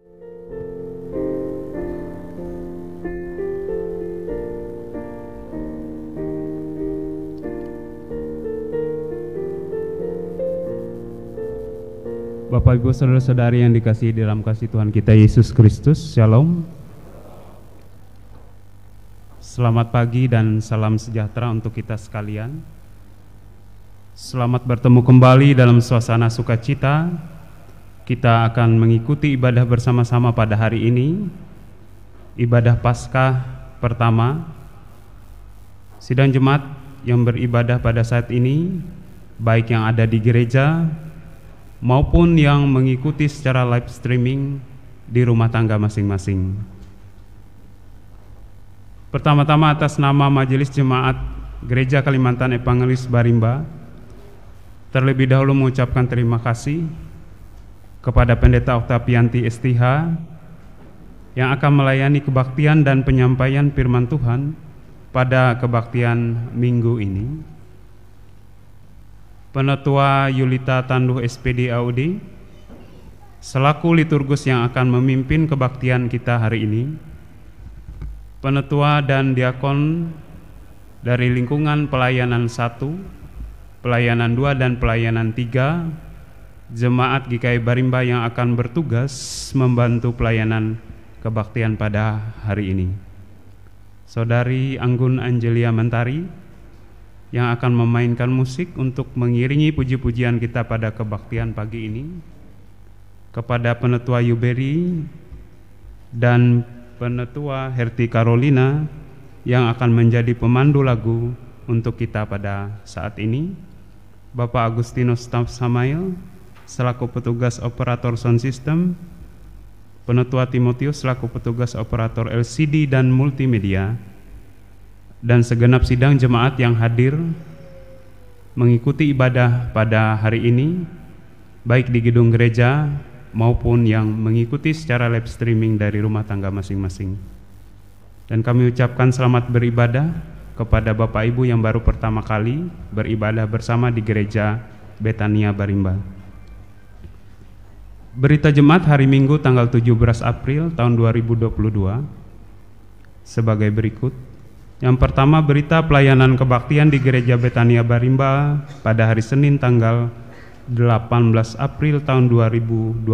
Bapak Ibu Saudara-saudari yang dikasihi dalam kasih Tuhan kita Yesus Kristus, Shalom. Selamat pagi dan salam sejahtera untuk kita sekalian. Selamat bertemu kembali dalam suasana sukacita. Kita akan mengikuti ibadah bersama-sama pada hari ini, ibadah Paskah pertama. Sidang jemaat yang beribadah pada saat ini, baik yang ada di gereja maupun yang mengikuti secara live streaming di rumah tangga masing-masing. Pertama-tama atas nama Majelis Jemaat Gereja Kalimantan Evangelis Barimba, terlebih dahulu mengucapkan terima kasih kepada Pendeta Oktavianti STH yang akan melayani kebaktian dan penyampaian firman Tuhan pada kebaktian minggu ini. Penetua Yulita Tanduh SPD AUD selaku liturgus yang akan memimpin kebaktian kita hari ini. Penetua dan diakon dari lingkungan pelayanan 1, pelayanan 2 dan pelayanan 3, jemaat GKI Barimba yang akan bertugas membantu pelayanan kebaktian pada hari ini. Saudari Anggun Angelia Mentari yang akan memainkan musik untuk mengiringi puji-pujian kita pada kebaktian pagi ini. Kepada Penetua Yuberi dan Penetua Herti Carolina yang akan menjadi pemandu lagu untuk kita pada saat ini. Bapak Agustinus Samail selaku petugas operator sound system, Penetua Timotius selaku petugas operator LCD dan multimedia, dan segenap sidang jemaat yang hadir mengikuti ibadah pada hari ini, baik di gedung gereja maupun yang mengikuti secara live streaming dari rumah tangga masing-masing. Dan kami ucapkan selamat beribadah kepada Bapak Ibu yang baru pertama kali beribadah bersama di gereja Betania Barimba. Berita jemaat hari Minggu tanggal 17 April tahun 2022 sebagai berikut. Yang pertama, berita pelayanan kebaktian di Gereja Betania Barimba pada hari Senin tanggal 18 April tahun 2022,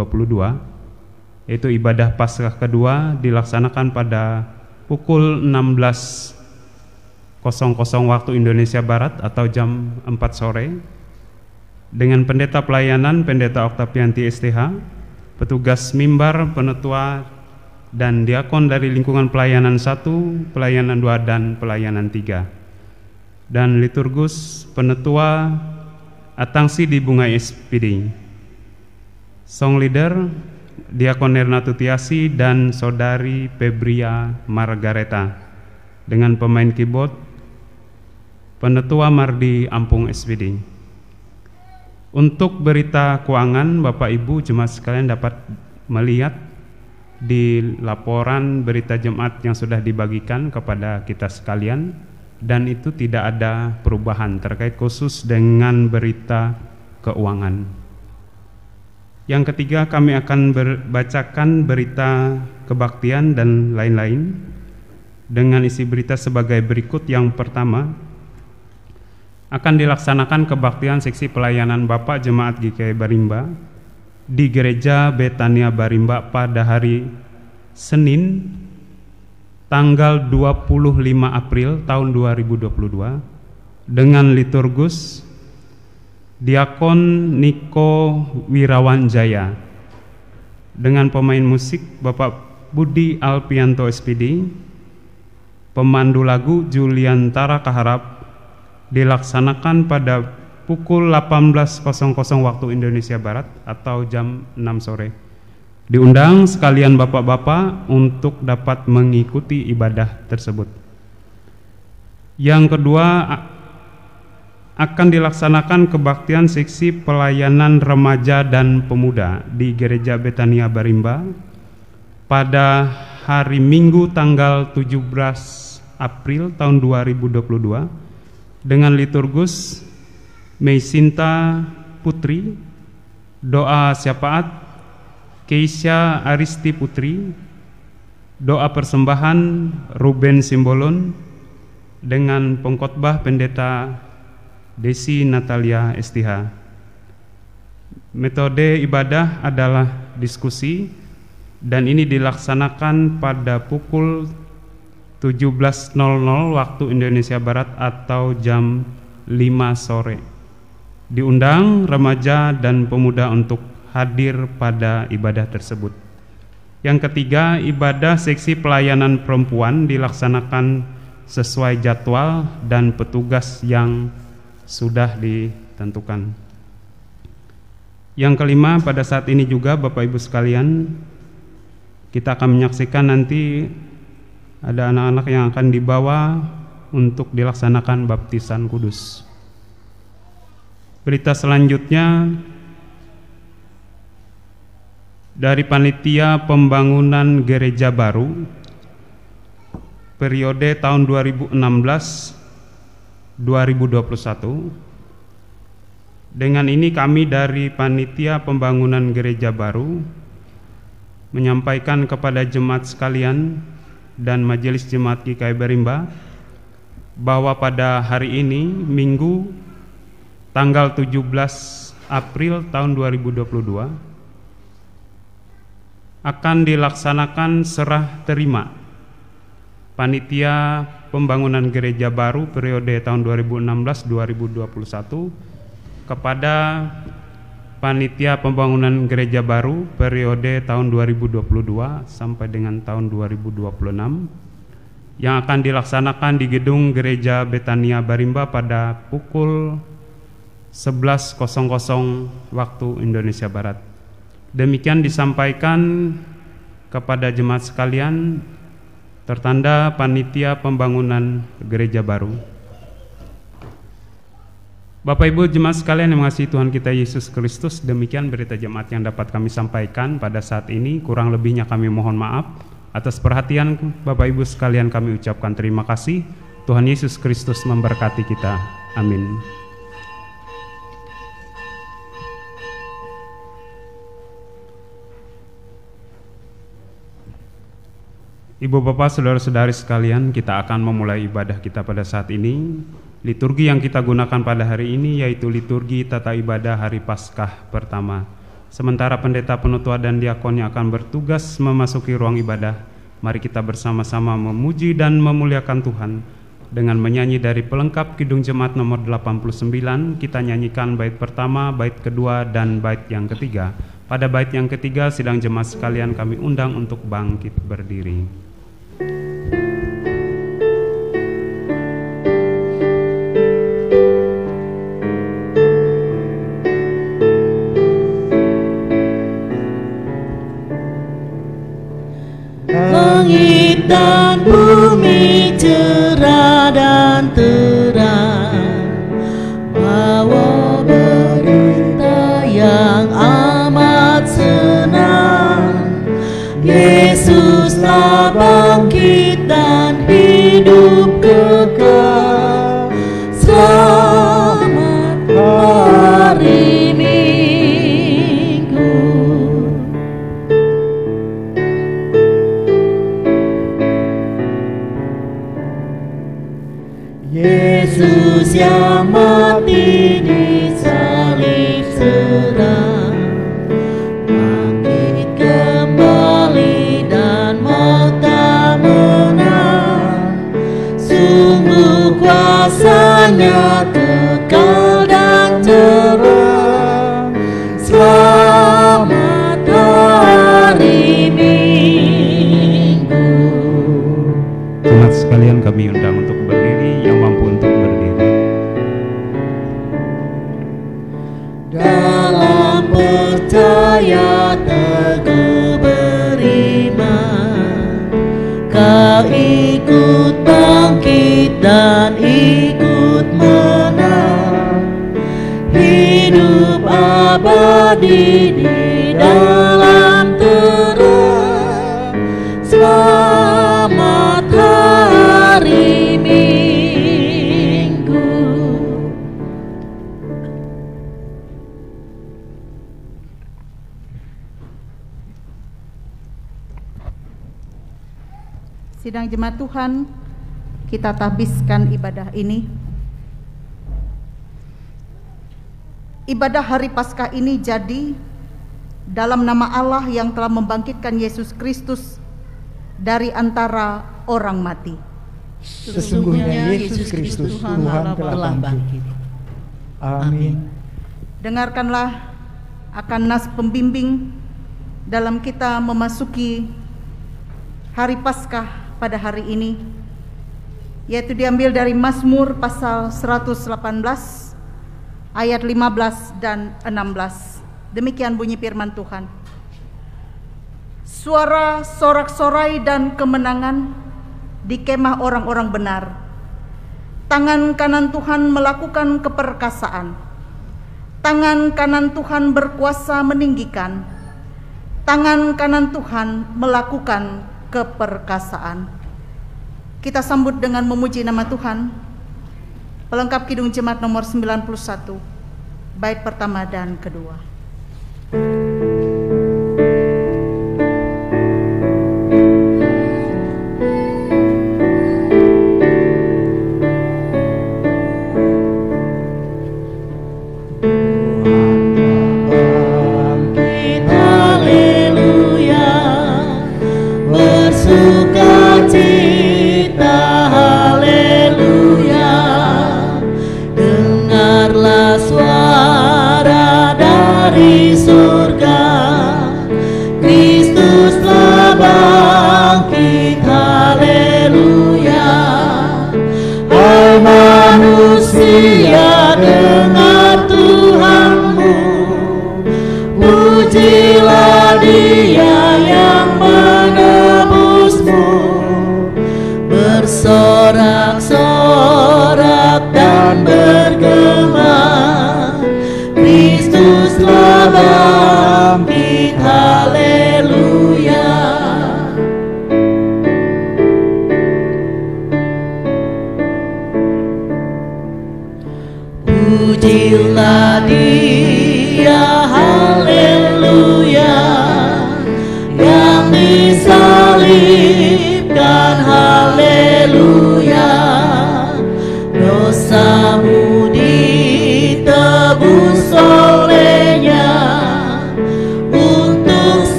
yaitu ibadah Paskah kedua dilaksanakan pada pukul 16.00 waktu Indonesia Barat atau jam 4 sore dengan pendeta pelayanan Pendeta Oktavianti STH, petugas mimbar, penetua dan diakon dari lingkungan pelayanan 1, pelayanan 2 dan pelayanan 3. Dan liturgus penetua Atangsi di Bunga SPD. Song leader Diakon Erna Tutiasi dan Saudari Febria Margareta. Dengan pemain keyboard Penetua Mardi Ampung SPD. Untuk berita keuangan, Bapak Ibu jemaat sekalian dapat melihat di laporan berita jemaat yang sudah dibagikan kepada kita sekalian, dan itu tidak ada perubahan terkait khusus dengan berita keuangan. Yang ketiga, kami akan bacakan berita kebaktian dan lain-lain dengan isi berita sebagai berikut. Yang pertama, akan dilaksanakan kebaktian seksi pelayanan Bapak Jemaat GKI Barimba di Gereja Betania Barimba pada hari Senin tanggal 25 April tahun 2022 dengan liturgus Diakon Niko Wirawanjaya dengan pemain musik Bapak Budi Alpianto SPD, pemandu lagu Julian Tara Kaharap, dilaksanakan pada pukul 18.00 waktu Indonesia Barat atau jam 6 sore. Diundang sekalian bapak-bapak untuk dapat mengikuti ibadah tersebut. Yang kedua, akan dilaksanakan kebaktian seksi pelayanan remaja dan pemuda di Gereja Betania Barimba pada hari Minggu tanggal 17 April tahun 2022 dengan liturgus Meisinta Putri, doa syafaat Keisha Aristi Putri, doa persembahan Ruben Simbolon dengan pengkhotbah Pendeta Desi Natalia Estiha. Metode ibadah adalah diskusi dan ini dilaksanakan pada pukul 17.00 waktu Indonesia Barat atau jam 5 sore. Diundang remaja dan pemuda untuk hadir pada ibadah tersebut. Yang ketiga, ibadah seksi pelayanan perempuan dilaksanakan sesuai jadwal dan petugas yang sudah ditentukan. Yang kelima, pada saat ini juga Bapak Ibu sekalian, kita akan menyaksikan nanti ada anak-anak yang akan dibawa untuk dilaksanakan baptisan kudus. Berita selanjutnya dari Panitia Pembangunan Gereja Baru periode tahun 2016-2021. Dengan ini kami dari Panitia Pembangunan Gereja Baru menyampaikan kepada jemaat sekalian dan Majelis Jemaat GKI Barimba bahwa pada hari ini Minggu tanggal 17 April tahun 2022 akan dilaksanakan serah terima Panitia Pembangunan Gereja Baru periode tahun 2016-2021 kepada Panitia Pembangunan Gereja Baru periode tahun 2022 sampai dengan tahun 2026 yang akan dilaksanakan di Gedung Gereja Betania Barimba pada pukul 11.00 waktu Indonesia Barat. Demikian disampaikan kepada jemaat sekalian tertanda Panitia Pembangunan Gereja Baru. Bapak Ibu jemaat sekalian yang mengasihi Tuhan kita Yesus Kristus, demikian berita jemaat yang dapat kami sampaikan pada saat ini. Kurang lebihnya kami mohon maaf. Atas perhatian Bapak Ibu sekalian kami ucapkan terima kasih. Tuhan Yesus Kristus memberkati kita. Amin. Ibu Bapak, saudara-saudari sekalian, kita akan memulai ibadah kita pada saat ini. Liturgi yang kita gunakan pada hari ini yaitu liturgi tata ibadah hari Paskah pertama. Sementara pendeta, penutua dan diakon yang akan bertugas memasuki ruang ibadah, mari kita bersama-sama memuji dan memuliakan Tuhan dengan menyanyi dari pelengkap Kidung Jemaat nomor 89. Kita nyanyikan bait pertama, bait kedua, dan bait yang ketiga. Pada bait yang ketiga, sidang jemaat sekalian kami undang untuk bangkit berdiri. Langit dan bumi cerah dan terang, bawa berita yang amat senang. Yesus telah bangkit dan hidup kekal. Selamat hari Minggu. Yesus yang mati di salib serang, bangkit kembali dan maut tak menang. Sungguh kuasa-Nya kekal dan terang. Selamat hari Minggu. Jemaat sekalian kami undang untuk berdiri, yang mampu untuk berdiri. Dalam percaya teguh beriman, kau ikut bangkit dan ikut menang. Hidup abadi di dalam terang. Selamat hari Minggu. Sidang jemaat Tuhan, kita tahbiskan ibadah ini. Ibadah hari Paskah ini jadi dalam nama Allah yang telah membangkitkan Yesus Kristus dari antara orang mati. Sesungguhnya Yesus Kristus Tuhan telah bangkit. Amin. Dengarkanlah akan nas pembimbing dalam kita memasuki hari Paskah pada hari ini, yaitu diambil dari Mazmur pasal 118 ayat 15 dan 16. Demikian bunyi firman Tuhan. Suara sorak-sorai dan kemenangan di kemah orang-orang benar. Tangan kanan Tuhan melakukan keperkasaan. Tangan kanan Tuhan berkuasa meninggikan. Tangan kanan Tuhan melakukan keperkasaan. Kita sambut dengan memuji nama Tuhan. Pelengkap Kidung Jemaat nomor 91, bait pertama dan kedua.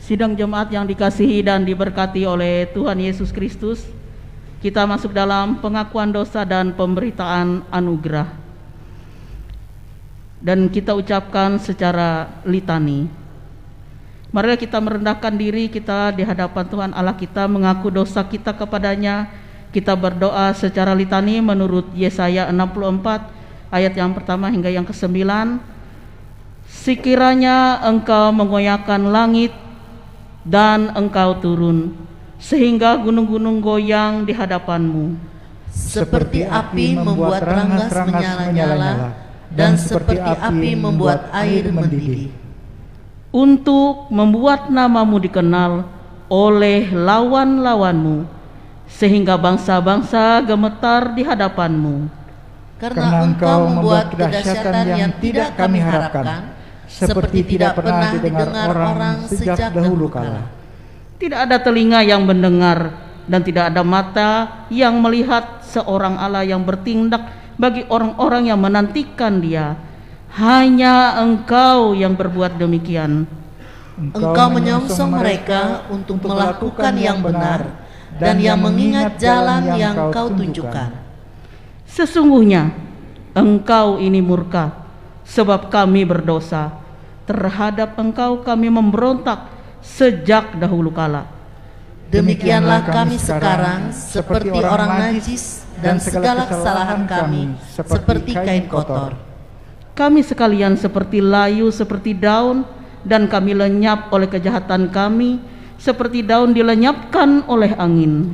Sidang jemaat yang dikasihi dan diberkati oleh Tuhan Yesus Kristus, kita masuk dalam pengakuan dosa dan pemberitaan anugerah. Dan kita ucapkan secara litani. Mari kita merendahkan diri kita di hadapan Tuhan Allah kita, mengaku dosa kita kepadanya. Kita berdoa secara litani menurut Yesaya 64 ayat yang pertama hingga yang ke-9. Sekiranya engkau mengoyakkan langit dan engkau turun, sehingga gunung-gunung goyang di hadapanmu. Seperti api membuat rangas menyala-nyala, dan seperti api membuat air mendidih. Untuk membuat namamu dikenal oleh lawan-lawanmu, sehingga bangsa-bangsa gemetar di hadapanmu. Karena engkau membuat kedahsyatan yang tidak kami harapkan, seperti tidak pernah didengar orang sejak dahulu kala. Tidak ada telinga yang mendengar dan tidak ada mata yang melihat seorang Allah yang bertindak bagi orang-orang yang menantikan Dia. Hanya Engkau yang berbuat demikian. Engkau menyongsong mereka untuk melakukan yang benar dan yang mengingat jalan yang Kau tunjukkan. Sesungguhnya Engkau ini murka, sebab kami berdosa. Terhadap Engkau kami memberontak sejak dahulu kala. Demikianlah kami sekarang seperti orang najis, dan segala kesalahan kami seperti kain kotor. Kami sekalian seperti layu, seperti daun, dan kami lenyap oleh kejahatan kami, seperti daun dilenyapkan oleh angin.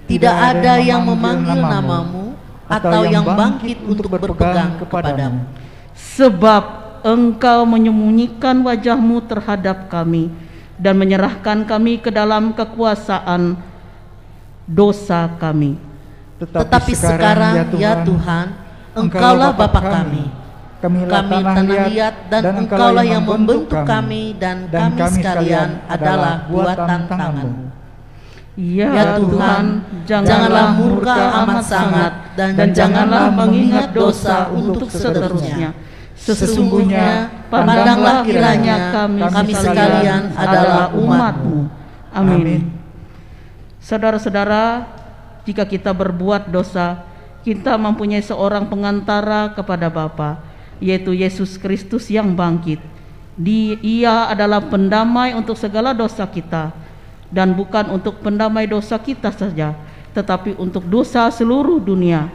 Tidak ada yang memanggil namamu, atau yang bangkit untuk berpegang kepadamu. Sebab Engkau menyembunyikan wajah-Mu terhadap kami dan menyerahkan kami ke dalam kekuasaan dosa kami. Tetapi sekarang ya Tuhan, Engkaulah Bapa kami. Kami tanah liat dan Engkaulah yang membentuk kami, dan kami sekalian adalah buatan tangan-Mu. Ya Tuhan, janganlah murka amat sangat, dan janganlah mengingat dosa untuk seterusnya. Sesungguhnya pandanglah kiranya kami sekalian adalah umat-Mu. Amin. Saudara-saudara, jika kita berbuat dosa, kita mempunyai seorang pengantara kepada Bapa, yaitu Yesus Kristus yang bangkit. Ia adalah pendamai untuk segala dosa kita, dan bukan untuk pendamai dosa kita saja, tetapi untuk dosa seluruh dunia.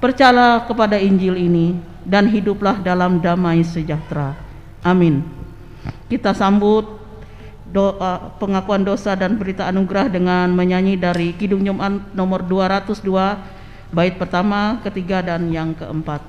Percayalah kepada Injil ini dan hiduplah dalam damai sejahtera. Amin. Kita sambut doa pengakuan dosa dan berita anugerah dengan menyanyi dari Kidung Jumat nomor 202, bait pertama, ketiga, dan yang keempat.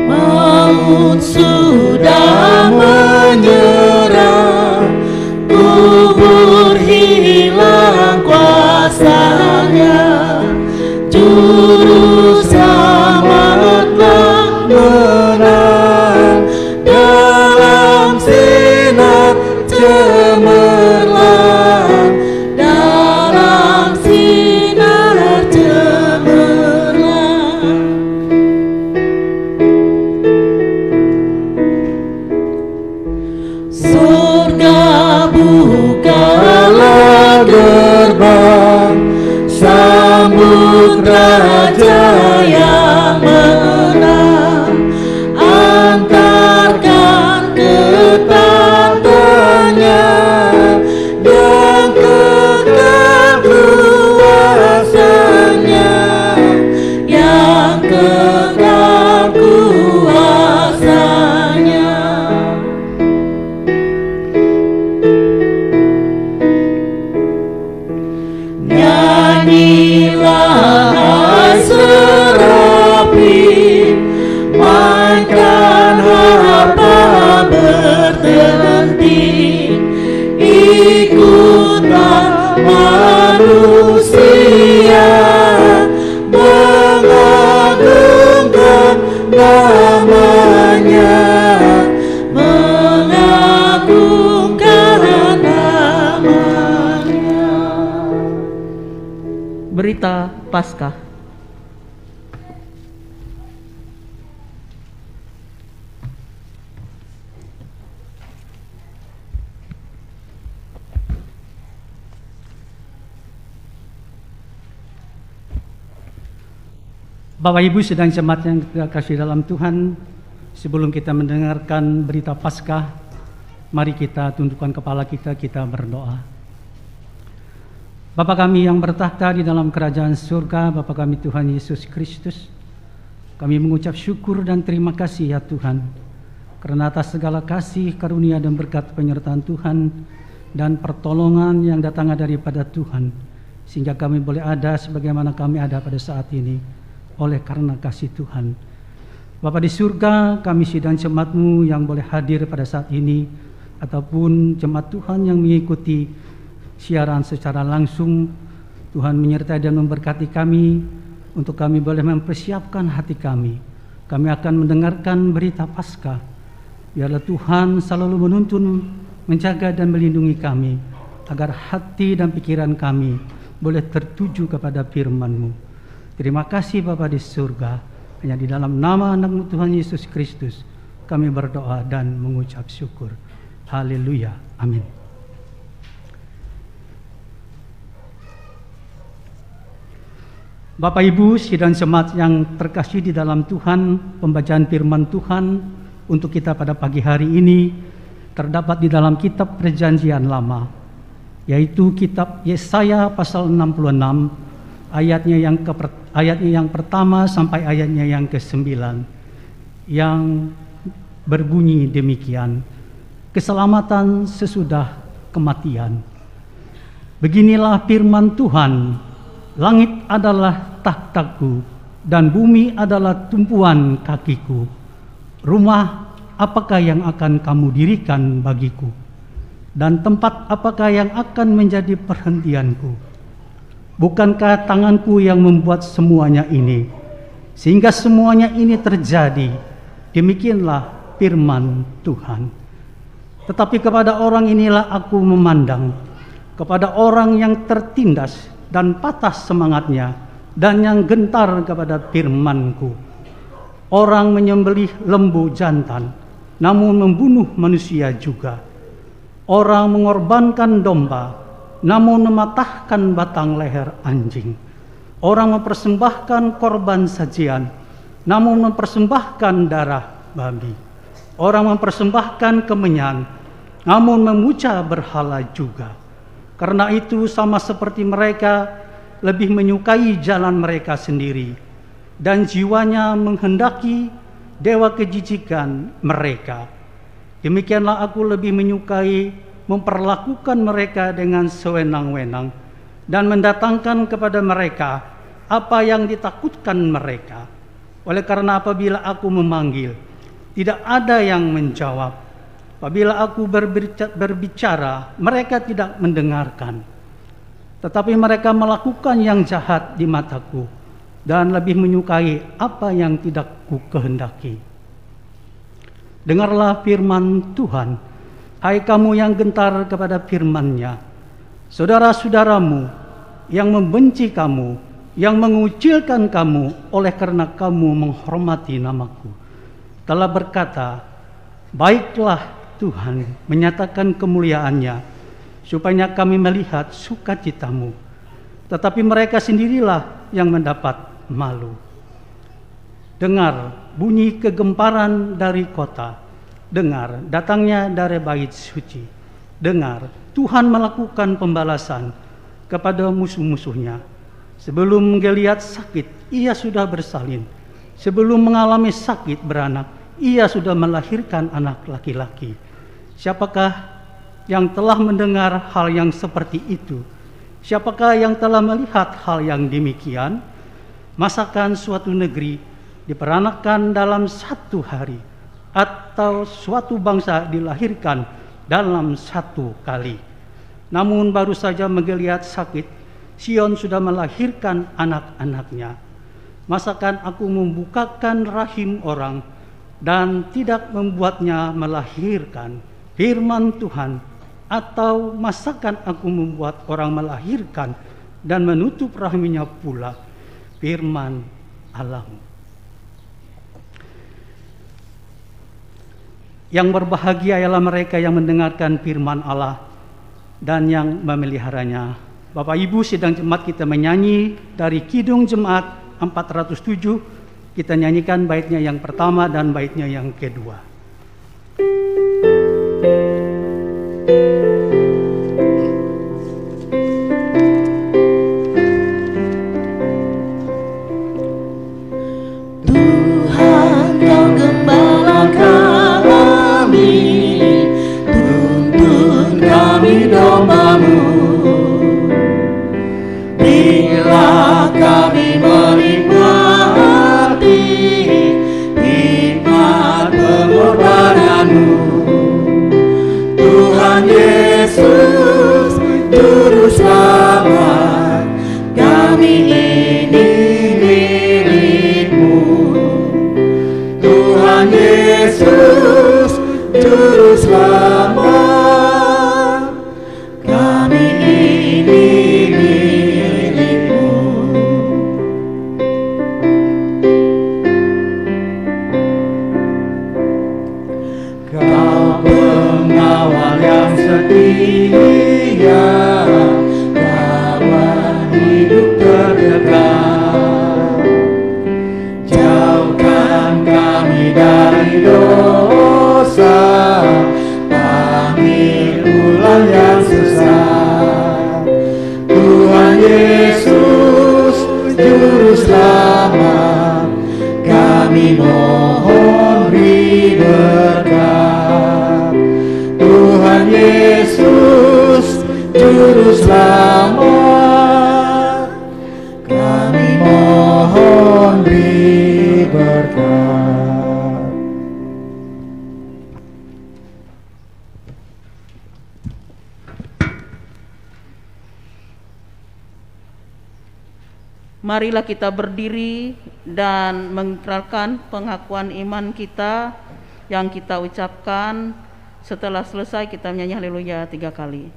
Maut sudah menyerang, kubur hilang kuasanya, juru selamatlah menang, dalam sinar cemerlang, dalam sinar cemerlang. Surga bukalah gerbang, sambut Raja yang menang, antarkan ke tatanya yang kekal kuasanya, yang kekal kuasanya. Nyanyilah hai serapi, mainkan harpa berdenting, ikutlah manusia mengagungkan namanya, mengagungkan namanya. Berita Paskah. Bapak Ibu sedang jemaat yang kita kasih dalam Tuhan, sebelum kita mendengarkan berita Paskah, mari kita tundukkan kepala kita berdoa. Bapa kami yang bertahta di dalam kerajaan surga, Bapa kami Tuhan Yesus Kristus, kami mengucap syukur dan terima kasih ya Tuhan, karena atas segala kasih, karunia dan berkat penyertaan Tuhan dan pertolongan yang datang daripada Tuhan, sehingga kami boleh ada sebagaimana kami ada pada saat ini, oleh karena kasih Tuhan. Bapa di surga, kami sidang jemaat-Mu yang boleh hadir pada saat ini, ataupun jemaat Tuhan yang mengikuti siaran secara langsung, Tuhan menyertai dan memberkati kami, untuk kami boleh mempersiapkan hati kami. Kami akan mendengarkan berita Paskah. Biarlah Tuhan selalu menuntun, menjaga dan melindungi kami, agar hati dan pikiran kami boleh tertuju kepada firman-Mu. Terima kasih Bapa di surga, hanya di dalam nama anak-Mu Tuhan Yesus Kristus kami berdoa dan mengucap syukur. Haleluya, amin. Bapak Ibu sidang jemaat yang terkasih di dalam Tuhan, pembacaan firman Tuhan untuk kita pada pagi hari ini terdapat di dalam kitab Perjanjian Lama, yaitu kitab Yesaya pasal 66 ayatnya yang pertama sampai ayatnya yang ke-9, yang berbunyi demikian: keselamatan sesudah kematian. Beginilah firman Tuhan, langit adalah takhtaku dan bumi adalah tumpuan kakiku. Rumah apakah yang akan kamu dirikan bagiku? Dan tempat apakah yang akan menjadi perhentianku? Bukankah tanganku yang membuat semuanya ini, sehingga semuanya ini terjadi? Demikianlah firman Tuhan. Tetapi kepada orang inilah aku memandang, kepada orang yang tertindas dan patah semangatnya, dan yang gentar kepada firman-Ku. Orang menyembelih lembu jantan, namun membunuh manusia juga. Orang mengorbankan domba, namun mematahkan batang leher anjing. Orang mempersembahkan korban sajian, namun mempersembahkan darah babi. Orang mempersembahkan kemenyan, namun memuja berhala juga. Karena itu sama seperti mereka lebih menyukai jalan mereka sendiri, dan jiwanya menghendaki dewa kejijikan mereka. Demikianlah aku lebih menyukai memperlakukan mereka dengan sewenang-wenang dan mendatangkan kepada mereka apa yang ditakutkan mereka. Oleh karena apabila aku memanggil, tidak ada yang menjawab. Apabila aku berbicara, mereka tidak mendengarkan. Tetapi mereka melakukan yang jahat di mataku dan lebih menyukai apa yang tidak ku kehendaki. Dengarlah firman Tuhan, hai kamu yang gentar kepada firman-Nya. Saudara-saudaramu yang membenci kamu, yang mengucilkan kamu oleh karena kamu menghormati namaku, telah berkata, baiklah Tuhan menyatakan kemuliaan-Nya, supaya kami melihat sukacitamu. Tetapi mereka sendirilah yang mendapat malu. Dengar bunyi kegemparan dari kota, dengar datangnya dari bait suci. Dengar Tuhan melakukan pembalasan kepada musuh-musuhnya. Sebelum Goliat sakit, ia sudah bersalin. Sebelum mengalami sakit beranak, ia sudah melahirkan anak laki-laki. Siapakah yang telah mendengar hal yang seperti itu? Siapakah yang telah melihat hal yang demikian? Masakan suatu negeri diperanakan dalam satu hari, atau suatu bangsa dilahirkan dalam satu kali? Namun baru saja Goliat sakit, Sion sudah melahirkan anak-anaknya. Masakan aku membukakan rahim orang dan tidak membuatnya melahirkan? Firman Tuhan. Atau masakan aku membuat orang melahirkan dan menutup rahimnya pula? Firman Allahmu. Yang berbahagia ialah mereka yang mendengarkan firman Allah dan yang memeliharanya. Bapak Ibu, sidang jemaat kita menyanyi dari Kidung Jemaat 407. Kita nyanyikan baitnya yang pertama dan baitnya yang kedua. Tuhan, Kau gembala kami, tuntun kami domba-Mu. Bila kami menikmati hikmat pengorbanan-Mu, Tuhan Yesus, Juru Selamat, kami ini milik-Mu. Tuhan Yesus, Juru Selamat, kami ini milik-Mu. Kau pengawal yang setia, kawan hidup terdekat. Kami mohon beri berkat. Tuhan Yesus Juru Selamat, kami mohon beri berkat. Marilah kita berdiri dan mengikrarkan pengakuan iman kita yang kita ucapkan. Setelah selesai kita menyanyi haleluya 3 kali.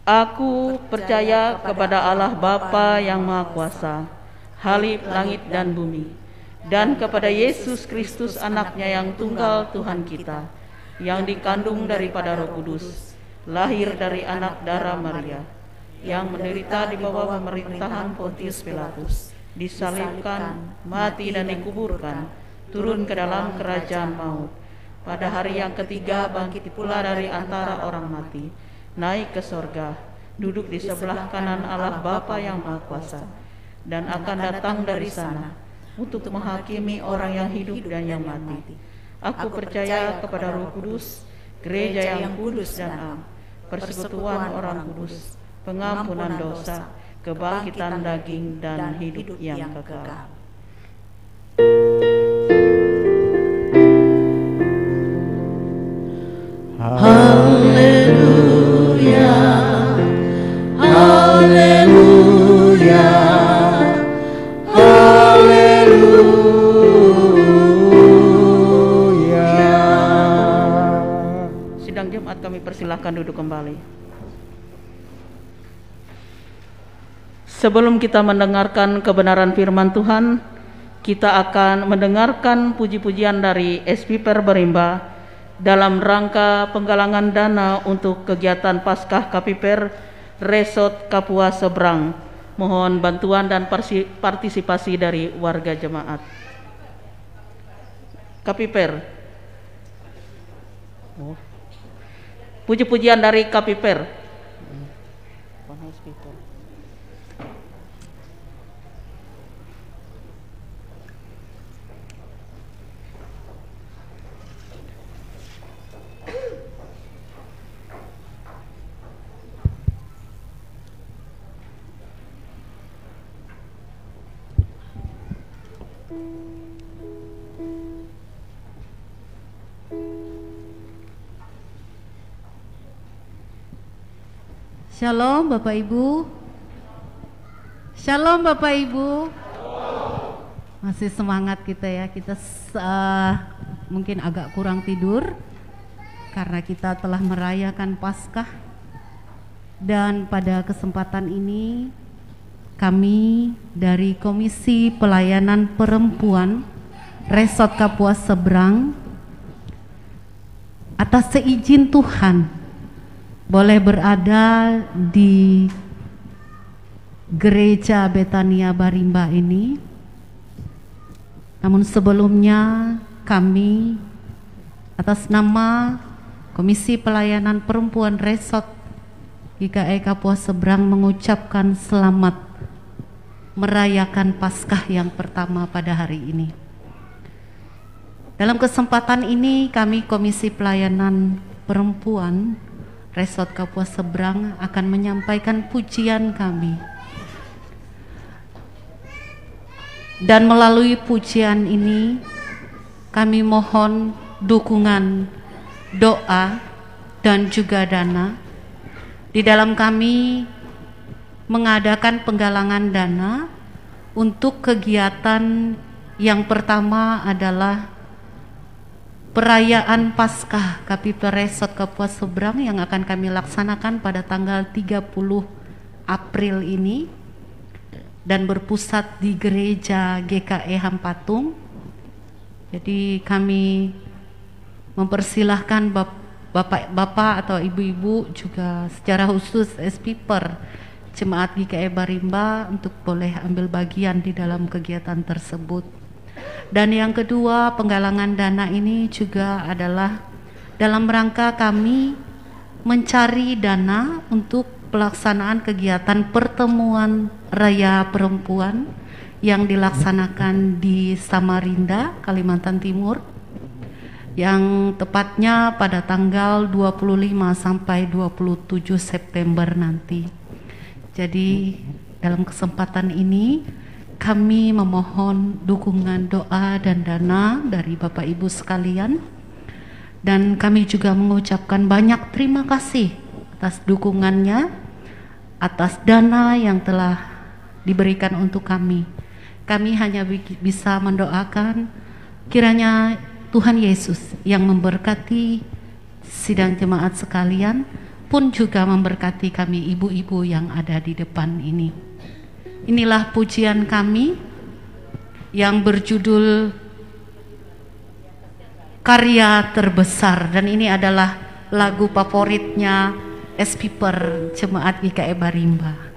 Aku percaya kepada Allah Bapa yang Maha Kuasa, Khalif langit dan bumi, dan kepada Yesus Kristus anaknya yang tunggal Tuhan kita, yang dikandung daripada Roh Kudus, lahir dari anak darah Maria, yang menderita di bawah pemerintahan Pontius Pilatus, disalibkan, mati dan dikuburkan, turun ke dalam kerajaan maut. Pada hari yang ketiga bangkit pula dari antara orang mati, naik ke sorga, duduk di sebelah kanan Allah Bapa yang Maha Kuasa, dan akan datang dari sana untuk menghakimi orang yang hidup dan yang mati. Aku percaya kepada Roh Kudus, gereja yang kudus dan am, persekutuan orang kudus, pengampunan dosa, kebangkitan daging dan hidup yang kekal. Haleluya, haleluya, haleluya. Sidang Jumat kami persilahkan duduk kembali. Sebelum kita mendengarkan kebenaran firman Tuhan, kita akan mendengarkan puji-pujian dari SPPR Barimba dalam rangka penggalangan dana untuk kegiatan Paskah KPPR Resort Kapuas Seberang. Mohon bantuan dan partisipasi dari warga jemaat. KPPR. Puji-pujian dari KPPR. Shalom Bapak Ibu. Shalom Bapak Ibu. Masih semangat kita ya. Kita mungkin agak kurang tidur karena kita telah merayakan Paskah. Dan pada kesempatan ini kami dari Komisi Pelayanan Perempuan Resort Kapuas Seberang atas seizin Tuhan boleh berada di Gereja Betania Barimba ini. Namun sebelumnya kami atas nama Komisi Pelayanan Perempuan Resort GKI Kapuas Seberang mengucapkan selamat merayakan Paskah yang pertama pada hari ini. Dalam kesempatan ini kami Komisi Pelayanan Perempuan Resort Kapuas Seberang akan menyampaikan pujian kami. Dan melalui pujian ini kami mohon dukungan doa dan juga dana. Di dalam kami mengadakan penggalangan dana untuk kegiatan yang pertama adalah perayaan Paskah KPPR Resort Kapuas Seberang yang akan kami laksanakan pada tanggal 30 April ini dan berpusat di Gereja GKI Hampatung. Jadi kami mempersilahkan bapak-bapak atau ibu-ibu juga secara khusus SPPR Jemaat GKI Barimba untuk boleh ambil bagian di dalam kegiatan tersebut. Dan yang kedua, penggalangan dana ini juga adalah dalam rangka kami mencari dana untuk pelaksanaan kegiatan pertemuan raya perempuan yang dilaksanakan di Samarinda, Kalimantan Timur, yang tepatnya pada tanggal 25 sampai 27 September nanti. Jadi dalam kesempatan ini kami memohon dukungan doa dan dana dari Bapak Ibu sekalian, dan kami juga mengucapkan banyak terima kasih atas dukungannya, atas dana yang telah diberikan untuk kami. Kami hanya bisa mendoakan kiranya Tuhan Yesus yang memberkati sidang jemaat sekalian, pun juga memberkati kami ibu-ibu yang ada di depan ini. Inilah pujian kami yang berjudul Karya Terbesar, dan ini adalah lagu favoritnya S-Piper Jemaat GKI Barimba.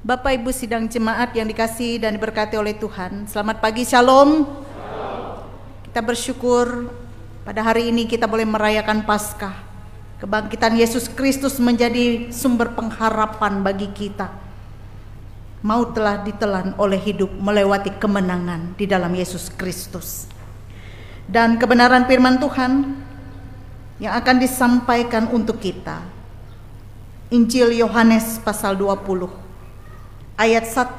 Bapak Ibu sidang jemaat yang dikasihi dan diberkati oleh Tuhan, selamat pagi, shalom. Kita bersyukur pada hari ini kita boleh merayakan Paskah. Kebangkitan Yesus Kristus menjadi sumber pengharapan bagi kita. Maut telah ditelan oleh hidup melewati kemenangan di dalam Yesus Kristus. Dan kebenaran firman Tuhan yang akan disampaikan untuk kita, Injil Yohanes pasal 20 ayat 1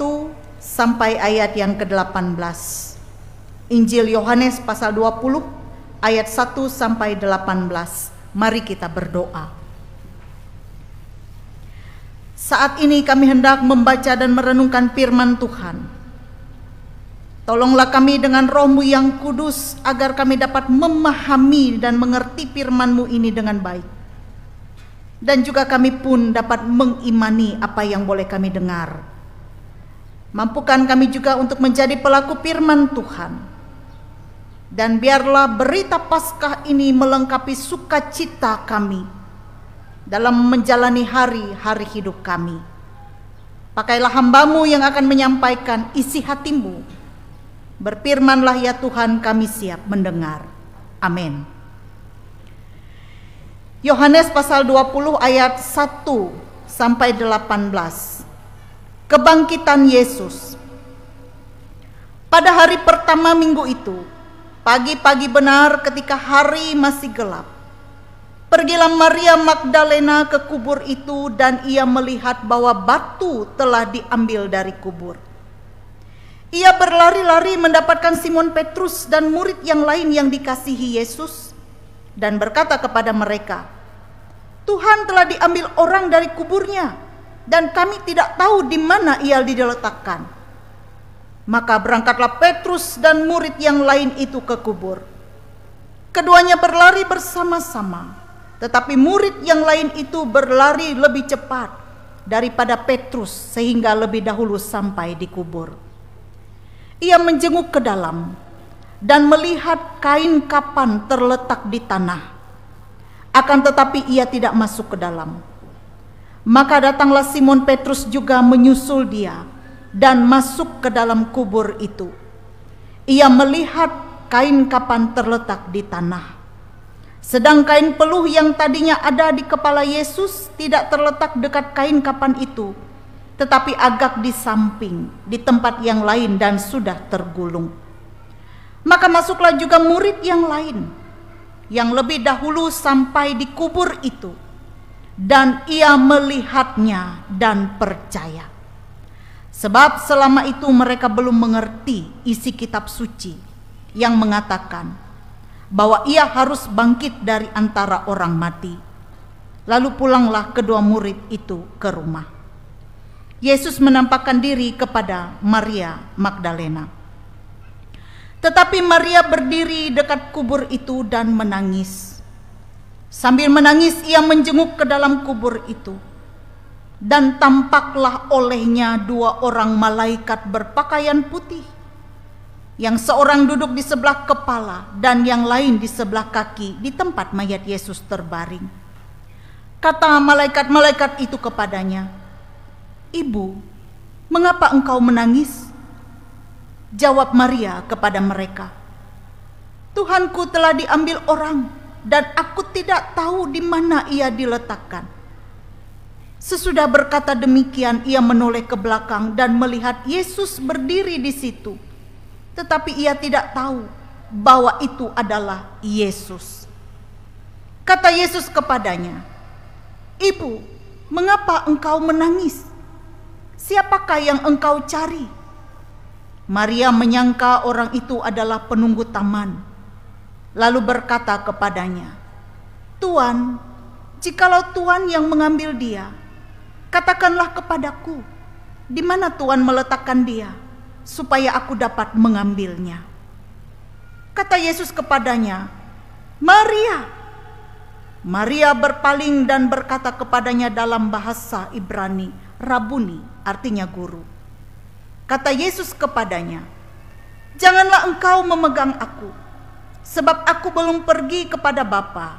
sampai ayat yang ke-18. Injil Yohanes pasal 20 ayat 1 sampai 18. Mari kita berdoa. Saat ini kami hendak membaca dan merenungkan firman Tuhan. Tolonglah kami dengan Roh-Mu yang kudus agar kami dapat memahami dan mengerti firman-Mu ini dengan baik. Dan juga kami pun dapat mengimani apa yang boleh kami dengar. Mampukan kami juga untuk menjadi pelaku firman Tuhan. Dan biarlah berita Paskah ini melengkapi sukacita kami dalam menjalani hari-hari hidup kami. Pakailah hamba-Mu yang akan menyampaikan isi hati-Mu. Berfirmanlah ya Tuhan, kami siap mendengar. Amin. Yohanes pasal 20 ayat 1 sampai 18. Kebangkitan Yesus. Pada hari pertama minggu itu, pagi-pagi benar ketika hari masih gelap, pergilah Maria Magdalena ke kubur itu dan ia melihat bahwa batu telah diambil dari kubur. Ia berlari-lari mendapatkan Simon Petrus dan murid yang lain yang dikasihi Yesus dan berkata kepada mereka, "Tuhan telah diambil orang dari kuburnya dan kami tidak tahu di mana ia diletakkan." Maka berangkatlah Petrus dan murid yang lain itu ke kubur. Keduanya berlari bersama-sama, tetapi murid yang lain itu berlari lebih cepat daripada Petrus sehingga lebih dahulu sampai di kubur. Ia menjenguk ke dalam dan melihat kain kapan terletak di tanah. Akan tetapi ia tidak masuk ke dalam. Maka datanglah Simon Petrus juga menyusul dia dan masuk ke dalam kubur itu. Ia melihat kain kapan terletak di tanah. Sedang kain peluh yang tadinya ada di kepala Yesus tidak terletak dekat kain kapan itu, tetapi agak di samping, di tempat yang lain dan sudah tergulung. Maka masuklah juga murid yang lain, yang lebih dahulu sampai di kubur itu, dan ia melihatnya dan percaya. Sebab selama itu mereka belum mengerti isi kitab suci yang mengatakan bahwa ia harus bangkit dari antara orang mati. Lalu pulanglah kedua murid itu ke rumah. Yesus menampakkan diri kepada Maria Magdalena. Tetapi Maria berdiri dekat kubur itu dan menangis. Sambil menangis ia menjenguk ke dalam kubur itu. Dan tampaklah olehnya dua orang malaikat berpakaian putih. Yang seorang duduk di sebelah kepala dan yang lain di sebelah kaki di tempat mayat Yesus terbaring. Kata malaikat-malaikat itu kepadanya, "Ibu, mengapa engkau menangis?" Jawab Maria kepada mereka, "Tuhanku telah diambil orang dan aku tidak tahu di mana ia diletakkan." Sesudah berkata demikian, ia menoleh ke belakang dan melihat Yesus berdiri di situ. Tetapi ia tidak tahu bahwa itu adalah Yesus. Kata Yesus kepadanya, "Ibu, mengapa engkau menangis? Siapakah yang engkau cari?" Maria menyangka orang itu adalah penunggu taman. Lalu berkata kepadanya, "Tuan, jikalau Tuan yang mengambil dia, katakanlah kepadaku, di mana Tuan meletakkan dia, supaya aku dapat mengambilnya." Kata Yesus kepadanya, "Maria." Maria berpaling dan berkata kepadanya dalam bahasa Ibrani, "Rabuni," artinya guru. Kata Yesus kepadanya, "Janganlah engkau memegang aku, sebab aku belum pergi kepada Bapa.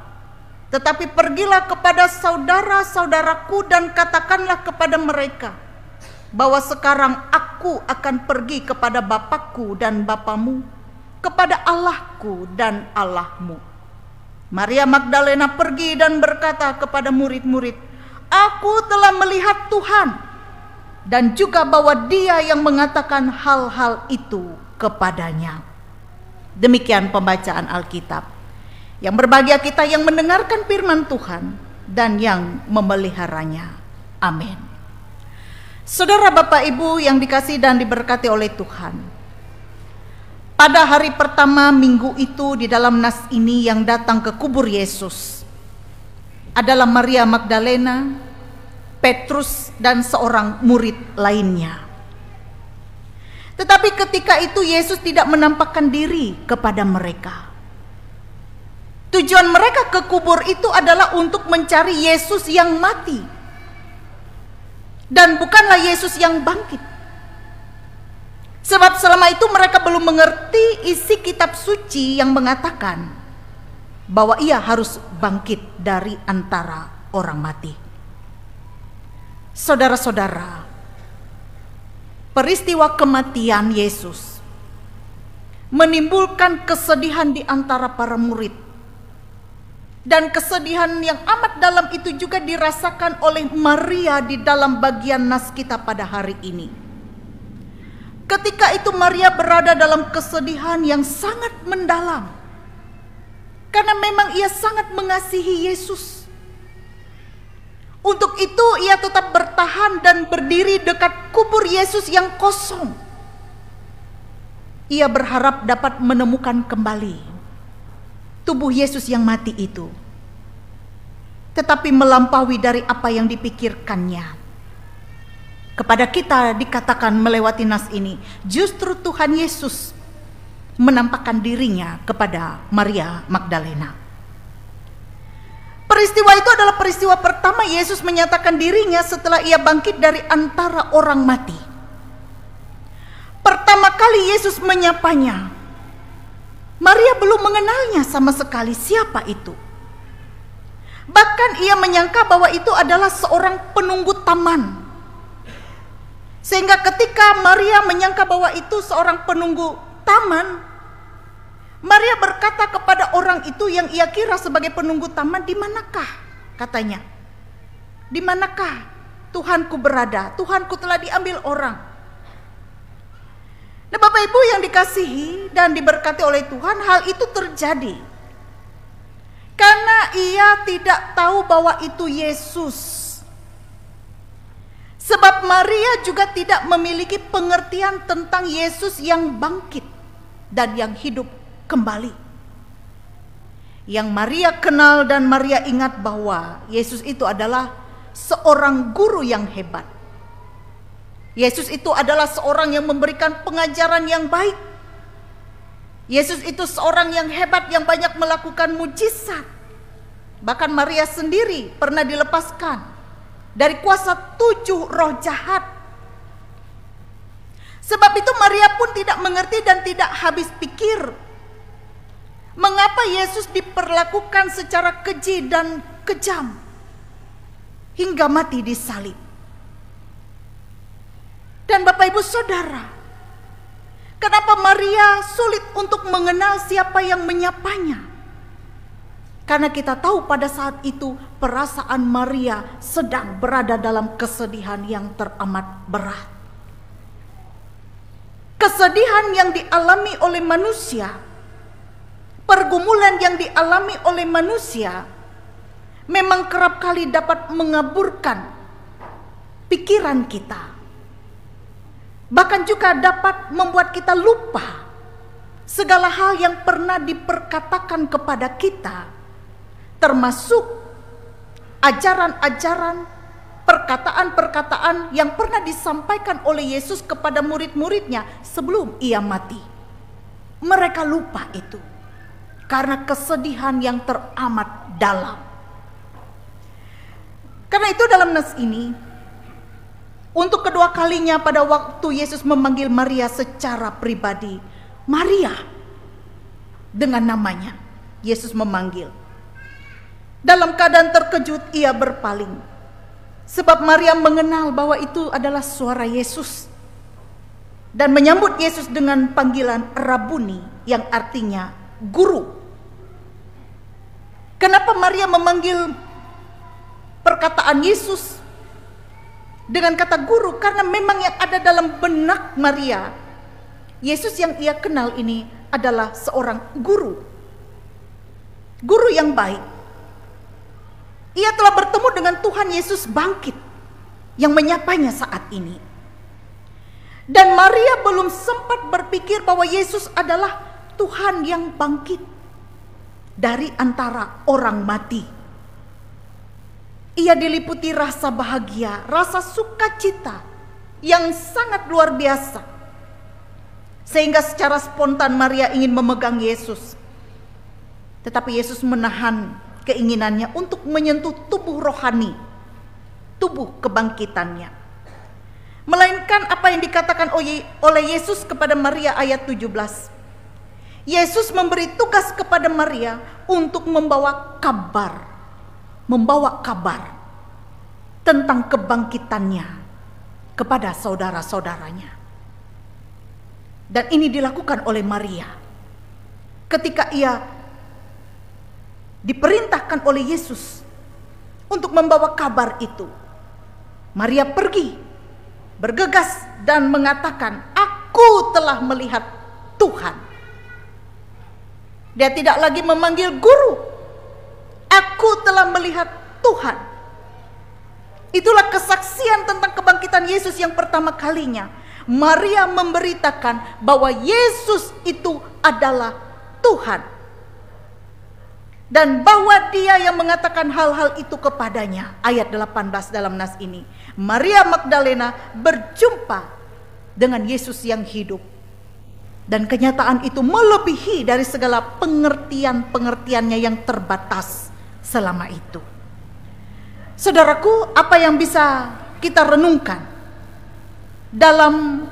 Tetapi pergilah kepada saudara-saudaraku dan katakanlah kepada mereka bahwa sekarang aku akan pergi kepada Bapakku dan Bapamu, kepada Allahku dan Allahmu. Maria Magdalena pergi dan berkata kepada murid-murid, aku telah melihat Tuhan, dan juga bahwa Dia yang mengatakan hal-hal itu kepadanya. Demikian pembacaan Alkitab. Yang berbahagia kita yang mendengarkan firman Tuhan dan yang memeliharanya. Amin. Saudara, Bapak, Ibu yang dikasihi dan diberkati oleh Tuhan, pada hari pertama minggu itu di dalam nas ini yang datang ke kubur Yesus adalah Maria Magdalena, Petrus, dan seorang murid lainnya. Tetapi ketika itu Yesus tidak menampakkan diri kepada mereka. Tujuan mereka ke kubur itu adalah untuk mencari Yesus yang mati, dan bukanlah Yesus yang bangkit. Sebab selama itu mereka belum mengerti isi kitab suci yang mengatakan bahwa Ia harus bangkit dari antara orang mati. Saudara-saudara, peristiwa kematian Yesus menimbulkan kesedihan di antara para murid. Dan kesedihan yang amat dalam itu juga dirasakan oleh Maria di dalam bagian nas kita pada hari ini. Ketika itu Maria berada dalam kesedihan yang sangat mendalam, karena memang ia sangat mengasihi Yesus. Untuk itu ia tetap bertahan dan berdiri dekat kubur Yesus yang kosong. Ia berharap dapat menemukan kembali tubuh Yesus yang mati itu. Tetapi melampaui dari apa yang dipikirkannya. Kepada kita dikatakan melewati nas ini, justru Tuhan Yesus menampakkan dirinya kepada Maria Magdalena. Peristiwa itu adalah peristiwa pertama Yesus menyatakan dirinya setelah ia bangkit dari antara orang mati. Pertama kali Yesus menyapanya, Maria belum mengenalnya sama sekali siapa itu. Bahkan ia menyangka bahwa itu adalah seorang penunggu taman. Sehingga ketika Maria menyangka bahwa itu seorang penunggu taman, Maria berkata kepada orang itu yang ia kira sebagai penunggu taman, "Di manakah?" katanya. "Di manakah Tuhanku berada? Tuhanku telah diambil orang." Nah, Bapak Ibu yang dikasihi dan diberkati oleh Tuhan, hal itu terjadi karena ia tidak tahu bahwa itu Yesus. Sebab Maria juga tidak memiliki pengertian tentang Yesus yang bangkit dan yang hidup kembali. Yang Maria kenal dan Maria ingat bahwa Yesus itu adalah seorang guru yang hebat. Yesus itu adalah seorang yang memberikan pengajaran yang baik. Yesus itu seorang yang hebat, yang banyak melakukan mujizat. Bahkan Maria sendiri pernah dilepaskan dari kuasa 7 roh jahat. Sebab itu Maria pun tidak mengerti dan tidak habis pikir mengapa Yesus diperlakukan secara keji dan kejam hingga mati di salib. Dan Bapak Ibu Saudara, kenapa Maria sulit untuk mengenal siapa yang menyapanya? Karena kita tahu pada saat itu perasaan Maria sedang berada dalam kesedihan yang teramat berat. Kesedihan yang dialami oleh manusia, pergumulan yang dialami oleh manusia memang kerap kali dapat mengaburkan pikiran kita. Bahkan juga dapat membuat kita lupa segala hal yang pernah diperkatakan kepada kita, termasuk ajaran-ajaran, perkataan-perkataan yang pernah disampaikan oleh Yesus kepada murid-muridnya sebelum ia mati. Mereka lupa itu karena kesedihan yang teramat dalam. Karena itu dalam nas ini, untuk kedua kalinya pada waktu Yesus memanggil Maria secara pribadi, Maria dengan namanya, Yesus memanggil. Dalam keadaan terkejut ia berpaling. Sebab Maria mengenal bahwa itu adalah suara Yesus dan menyambut Yesus dengan panggilan Rabuni yang artinya guru. Kenapa Maria memanggil perkataan Yesus dengan kata guru? Karena memang yang ada dalam benak Maria, Yesus yang ia kenal ini adalah seorang guru. Guru yang baik. Ia telah bertemu dengan Tuhan Yesus bangkit yang menyapanya saat ini. Dan Maria belum sempat berpikir bahwa Yesus adalah Tuhan yang bangkit dari antara orang mati. Ia diliputi rasa bahagia, rasa sukacita yang sangat luar biasa. Sehingga secara spontan Maria ingin memegang Yesus. Tetapi Yesus menahan keinginannya untuk menyentuh tubuh rohani, tubuh kebangkitannya. Melainkan apa yang dikatakan oleh Yesus kepada Maria ayat 17. Yesus memberi tugas kepada Maria untuk membawa kabar tentang kebangkitannya kepada saudara-saudaranya. Dan ini dilakukan oleh Maria ketika ia diperintahkan oleh Yesus untuk membawa kabar itu. Maria pergi, bergegas dan mengatakan, "Aku telah melihat Tuhan." Dia tidak lagi memanggil guru. Aku telah melihat Tuhan. Itulah kesaksian tentang kebangkitan Yesus yang pertama kalinya. Maria memberitakan bahwa Yesus itu adalah Tuhan. Dan bahwa dia yang mengatakan hal-hal itu kepadanya. Ayat 18 dalam nas ini. Maria Magdalena berjumpa dengan Yesus yang hidup. Dan kenyataan itu melebihi dari segala pengertiannya yang terbatas selama itu. Saudaraku, apa yang bisa kita renungkan dalam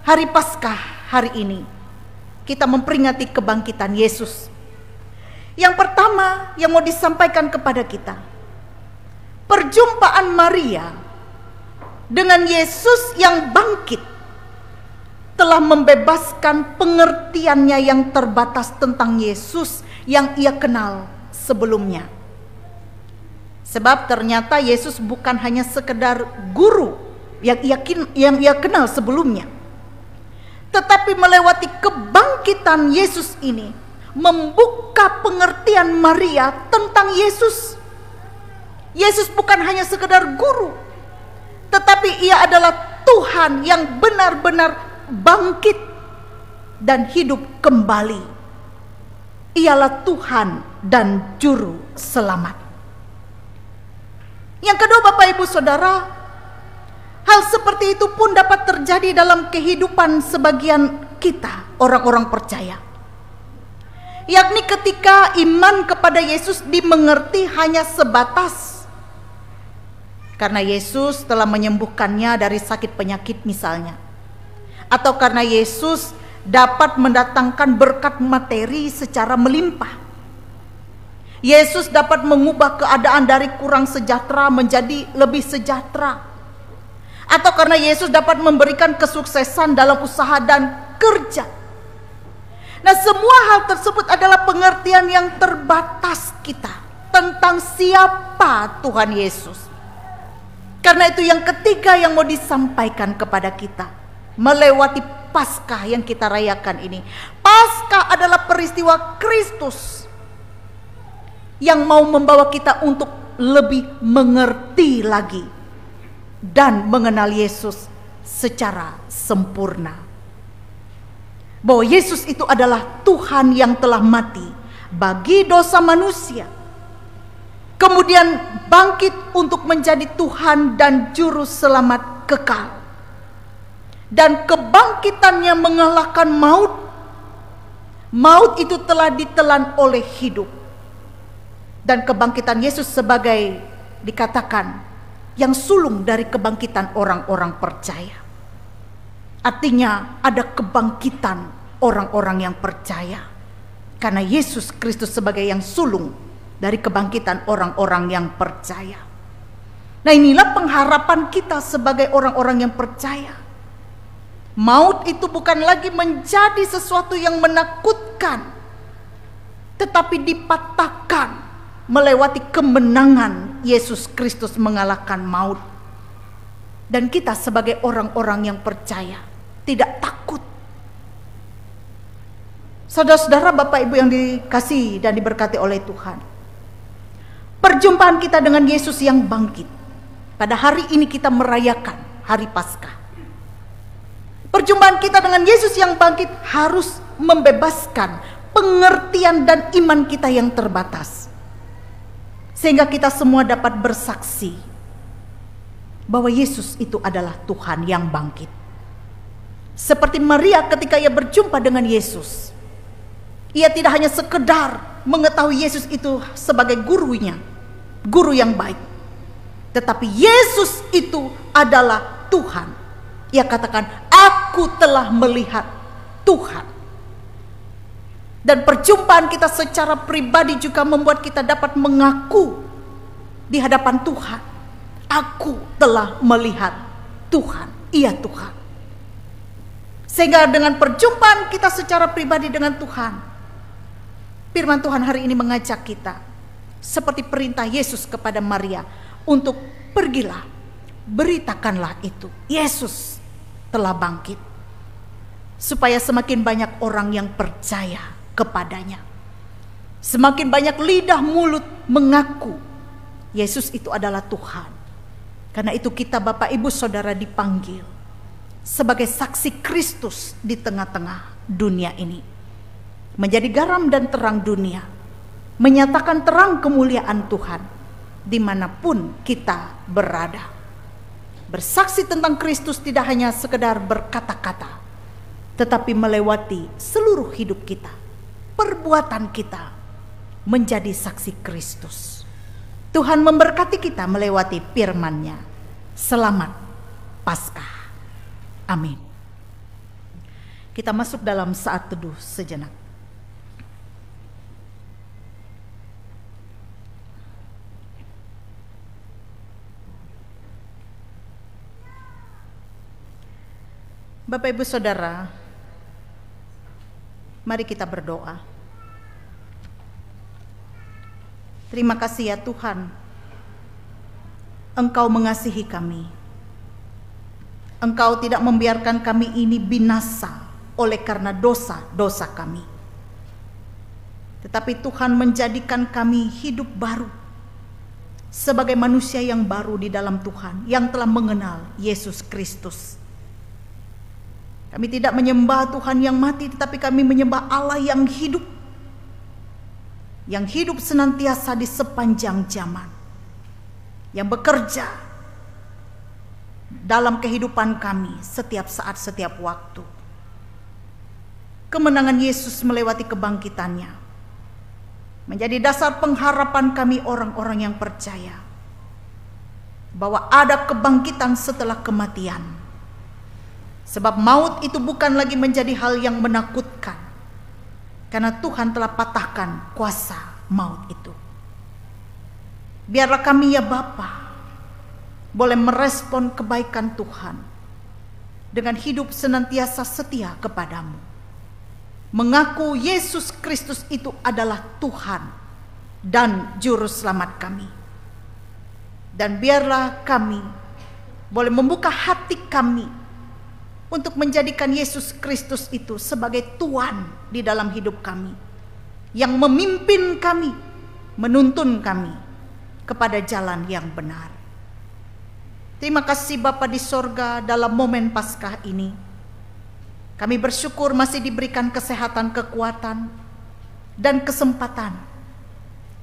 hari Paskah hari ini? Kita memperingati kebangkitan Yesus. Yang pertama yang mau disampaikan kepada kita, perjumpaan Maria dengan Yesus yang bangkit telah membebaskan pengertiannya yang terbatas tentang Yesus yang ia kenal sebelumnya. Sebab ternyata Yesus bukan hanya sekedar guru yang ia kenal sebelumnya, tetapi melewati kebangkitan Yesus ini membuka pengertian Maria tentang Yesus. Yesus bukan hanya sekedar guru, tetapi ia adalah Tuhan yang benar-benar bangkit dan hidup kembali. Ialah Tuhan dan Juru Selamat. Yang kedua, Bapak Ibu Saudara, hal seperti itu pun dapat terjadi dalam kehidupan sebagian kita, orang-orang percaya. Yakni ketika iman kepada Yesus dimengerti hanya sebatas karena Yesus telah menyembuhkannya dari sakit penyakit misalnya, atau karena Yesus dapat mendatangkan berkat materi secara melimpah. Yesus dapat mengubah keadaan dari kurang sejahtera menjadi lebih sejahtera, atau karena Yesus dapat memberikan kesuksesan dalam usaha dan kerja. Nah, semua hal tersebut adalah pengertian yang terbatas kita tentang siapa Tuhan Yesus. Karena itu yang ketiga yang mau disampaikan kepada kita melewati Paskah yang kita rayakan ini. Paskah adalah peristiwa Kristus yang mau membawa kita untuk lebih mengerti lagi dan mengenal Yesus secara sempurna. Bahwa Yesus itu adalah Tuhan yang telah mati bagi dosa manusia, kemudian bangkit untuk menjadi Tuhan dan Juru Selamat kekal. Dan kebangkitannya mengalahkan maut. Maut itu telah ditelan oleh hidup. Dan kebangkitan Yesus sebagai dikatakan yang sulung dari kebangkitan orang-orang percaya. Artinya ada kebangkitan orang-orang yang percaya. Karena Yesus Kristus sebagai yang sulung dari kebangkitan orang-orang yang percaya. Nah, inilah pengharapan kita sebagai orang-orang yang percaya. Maut itu bukan lagi menjadi sesuatu yang menakutkan, tetapi dipatahkan melewati kemenangan Yesus Kristus mengalahkan maut. Dan kita sebagai orang-orang yang percaya tidak takut. Saudara-saudara, Bapak Ibu yang dikasihi dan diberkati oleh Tuhan, perjumpaan kita dengan Yesus yang bangkit, pada hari ini kita merayakan hari Paskah. Perjumpaan kita dengan Yesus yang bangkit harus membebaskan pengertian dan iman kita yang terbatas, sehingga kita semua dapat bersaksi bahwa Yesus itu adalah Tuhan yang bangkit. Seperti Maria ketika ia berjumpa dengan Yesus, ia tidak hanya sekedar mengetahui Yesus itu sebagai gurunya, guru yang baik, tetapi Yesus itu adalah Tuhan. Ia katakan, aku telah melihat Tuhan. Dan perjumpaan kita secara pribadi juga membuat kita dapat mengaku di hadapan Tuhan, aku telah melihat Tuhan, iya Tuhan. Sehingga dengan perjumpaan kita secara pribadi dengan Tuhan, firman Tuhan hari ini mengajak kita, seperti perintah Yesus kepada Maria, untuk pergilah, beritakanlah itu, Yesus telah bangkit, supaya semakin banyak orang yang percaya kepadanya. Semakin banyak lidah mulut mengaku Yesus itu adalah Tuhan. Karena itu kita Bapak Ibu Saudara dipanggil sebagai saksi Kristus di tengah-tengah dunia ini, menjadi garam dan terang dunia, menyatakan terang kemuliaan Tuhan dimanapun kita berada. Bersaksi tentang Kristus tidak hanya sekedar berkata-kata, tetapi melewati seluruh hidup kita, perbuatan kita menjadi saksi Kristus. Tuhan memberkati kita melewati firman-Nya. Selamat Paskah. Amin. Kita masuk dalam saat teduh sejenak. Bapak Ibu Saudara, mari kita berdoa. Terima kasih ya Tuhan, Engkau mengasihi kami. Engkau tidak membiarkan kami ini binasa oleh karena dosa-dosa kami. Tetapi Tuhan menjadikan kami hidup baru sebagai manusia yang baru di dalam Tuhan, yang telah mengenal Yesus Kristus. Kami tidak menyembah Tuhan yang mati, tetapi kami menyembah Allah yang hidup senantiasa di sepanjang zaman, yang bekerja dalam kehidupan kami setiap saat, setiap waktu. Kemenangan Yesus melewati kebangkitannya menjadi dasar pengharapan kami orang-orang yang percaya bahwa ada kebangkitan setelah kematian. Sebab maut itu bukan lagi menjadi hal yang menakutkan, karena Tuhan telah patahkan kuasa maut itu. Biarlah kami ya Bapa boleh merespon kebaikan Tuhan dengan hidup senantiasa setia kepadamu, mengaku Yesus Kristus itu adalah Tuhan dan Juru Selamat kami. Dan biarlah kami boleh membuka hati kami untuk menjadikan Yesus Kristus itu sebagai Tuhan di dalam hidup kami, yang memimpin kami, menuntun kami kepada jalan yang benar. Terima kasih Bapa di sorga, dalam momen Paskah ini kami bersyukur masih diberikan kesehatan, kekuatan, dan kesempatan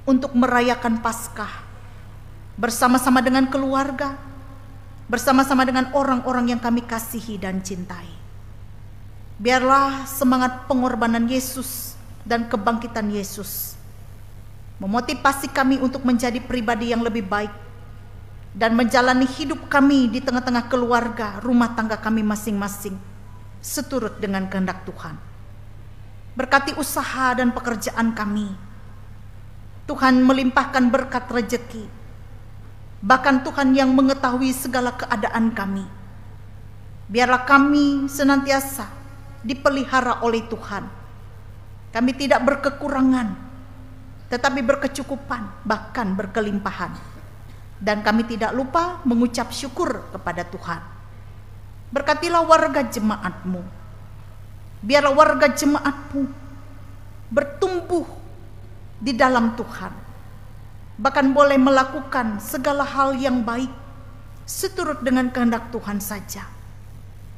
untuk merayakan Paskah bersama-sama dengan keluarga, bersama-sama dengan orang-orang yang kami kasihi dan cintai. Biarlah semangat pengorbanan Yesus dan kebangkitan Yesus memotivasi kami untuk menjadi pribadi yang lebih baik dan menjalani hidup kami di tengah-tengah keluarga, rumah tangga kami masing-masing seturut dengan kehendak Tuhan. Berkati usaha dan pekerjaan kami. Tuhan melimpahkan berkat rejeki Bahkan Tuhan yang mengetahui segala keadaan kami. Biarlah kami senantiasa dipelihara oleh Tuhan. Kami tidak berkekurangan, tetapi berkecukupan, bahkan berkelimpahan. Dan kami tidak lupa mengucap syukur kepada Tuhan. Berkatilah warga jemaat-Mu. Biarlah warga jemaat-Mu bertumbuh di dalam Tuhan. Bahkan boleh melakukan segala hal yang baik seturut dengan kehendak Tuhan saja.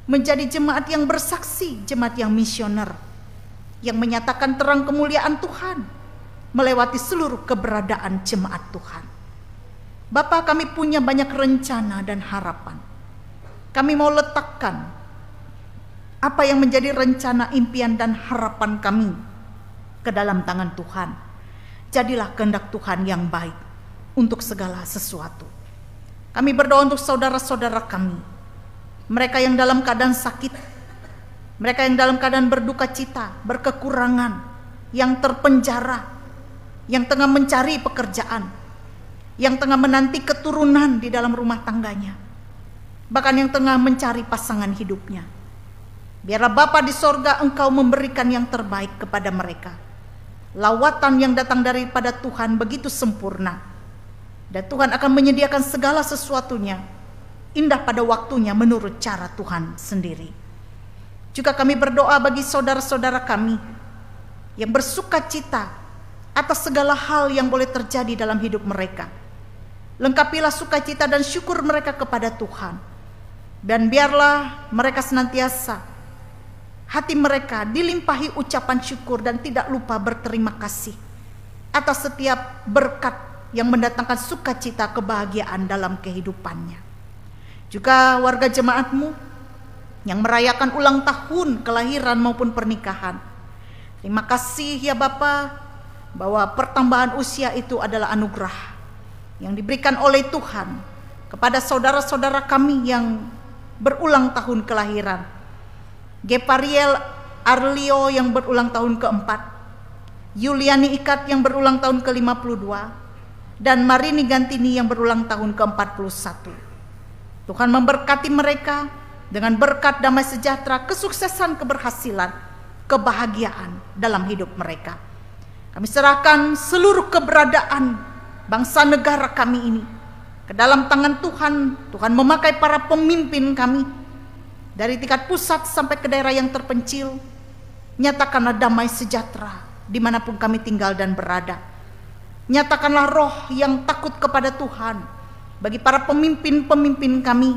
Menjadi jemaat yang bersaksi, jemaat yang misioner, yang menyatakan terang kemuliaan Tuhan melewati seluruh keberadaan jemaat Tuhan. Bapa, kami punya banyak rencana dan harapan. Kami mau letakkan apa yang menjadi rencana, impian, dan harapan kami ke dalam tangan Tuhan. Jadilah kehendak Tuhan yang baik untuk segala sesuatu. Kami berdoa untuk saudara-saudara kami, mereka yang dalam keadaan sakit, mereka yang dalam keadaan berduka cita, berkekurangan, yang terpenjara, yang tengah mencari pekerjaan, yang tengah menanti keturunan di dalam rumah tangganya, bahkan yang tengah mencari pasangan hidupnya. Biarlah Bapa di sorga, Engkau memberikan yang terbaik kepada mereka. Lawatan yang datang daripada Tuhan begitu sempurna, dan Tuhan akan menyediakan segala sesuatunya indah pada waktunya menurut cara Tuhan sendiri. Juga kami berdoa bagi saudara-saudara kami yang bersuka cita atas segala hal yang boleh terjadi dalam hidup mereka. Lengkapilah sukacita dan syukur mereka kepada Tuhan, dan biarlah mereka senantiasa hati mereka dilimpahi ucapan syukur dan tidak lupa berterima kasih atas setiap berkat yang mendatangkan sukacita, kebahagiaan dalam kehidupannya. Juga warga jemaat-Mu yang merayakan ulang tahun kelahiran maupun pernikahan, terima kasih ya Bapa, bahwa pertambahan usia itu adalah anugerah yang diberikan oleh Tuhan kepada saudara-saudara kami yang berulang tahun kelahiran. Gepariel Arlio yang berulang tahun keempat, Yuliani Ikat yang berulang tahun ke-52, dan Marini Gantini yang berulang tahun ke-41. Tuhan memberkati mereka dengan berkat damai sejahtera, kesuksesan, keberhasilan, kebahagiaan dalam hidup mereka. Kami serahkan seluruh keberadaan bangsa negara kami ini ke dalam tangan Tuhan. Tuhan memakai para pemimpin kami dari tingkat pusat sampai ke daerah yang terpencil. Nyatakanlah damai sejahtera dimanapun kami tinggal dan berada. Nyatakanlah roh yang takut kepada Tuhan bagi para pemimpin-pemimpin kami,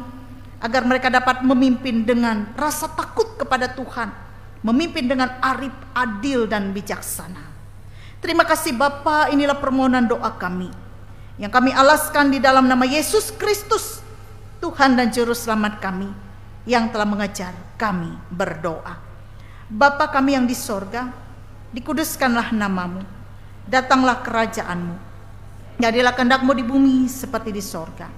agar mereka dapat memimpin dengan rasa takut kepada Tuhan, memimpin dengan arif, adil, dan bijaksana. Terima kasih Bapa, inilah permohonan doa kami yang kami alaskan di dalam nama Yesus Kristus, Tuhan dan Juru Selamat kami, yang telah mengajar kami berdoa. Bapa kami yang di sorga, dikuduskanlah namamu, datanglah kerajaan-Mu, jadilah kehendak-Mu di bumi seperti di sorga.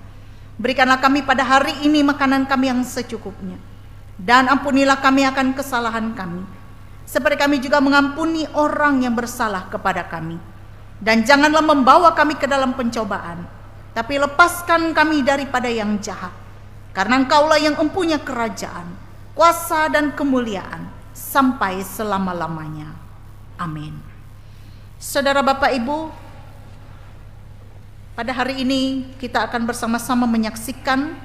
Berikanlah kami pada hari ini makanan kami yang secukupnya, dan ampunilah kami akan kesalahan kami, seperti kami juga mengampuni orang yang bersalah kepada kami. Dan janganlah membawa kami ke dalam pencobaan, tapi lepaskan kami daripada yang jahat. Karena Engkaulah yang empunya kerajaan, kuasa, dan kemuliaan sampai selama-lamanya. Amin. Saudara, Bapak, Ibu, pada hari ini kita akan bersama-sama menyaksikan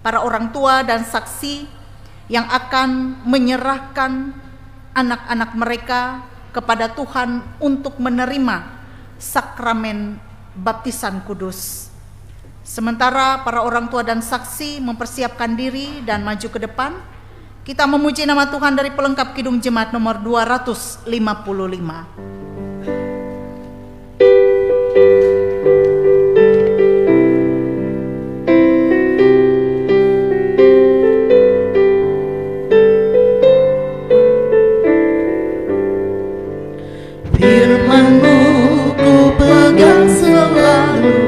para orang tua dan saksi yang akan menyerahkan anak-anak mereka kepada Tuhan untuk menerima sakramen baptisan kudus. Sementara para orang tua dan saksi mempersiapkan diri dan maju ke depan, kita memuji nama Tuhan dari pelengkap Kidung Jemaat nomor 255. Firman-Mu ku pegang selalu,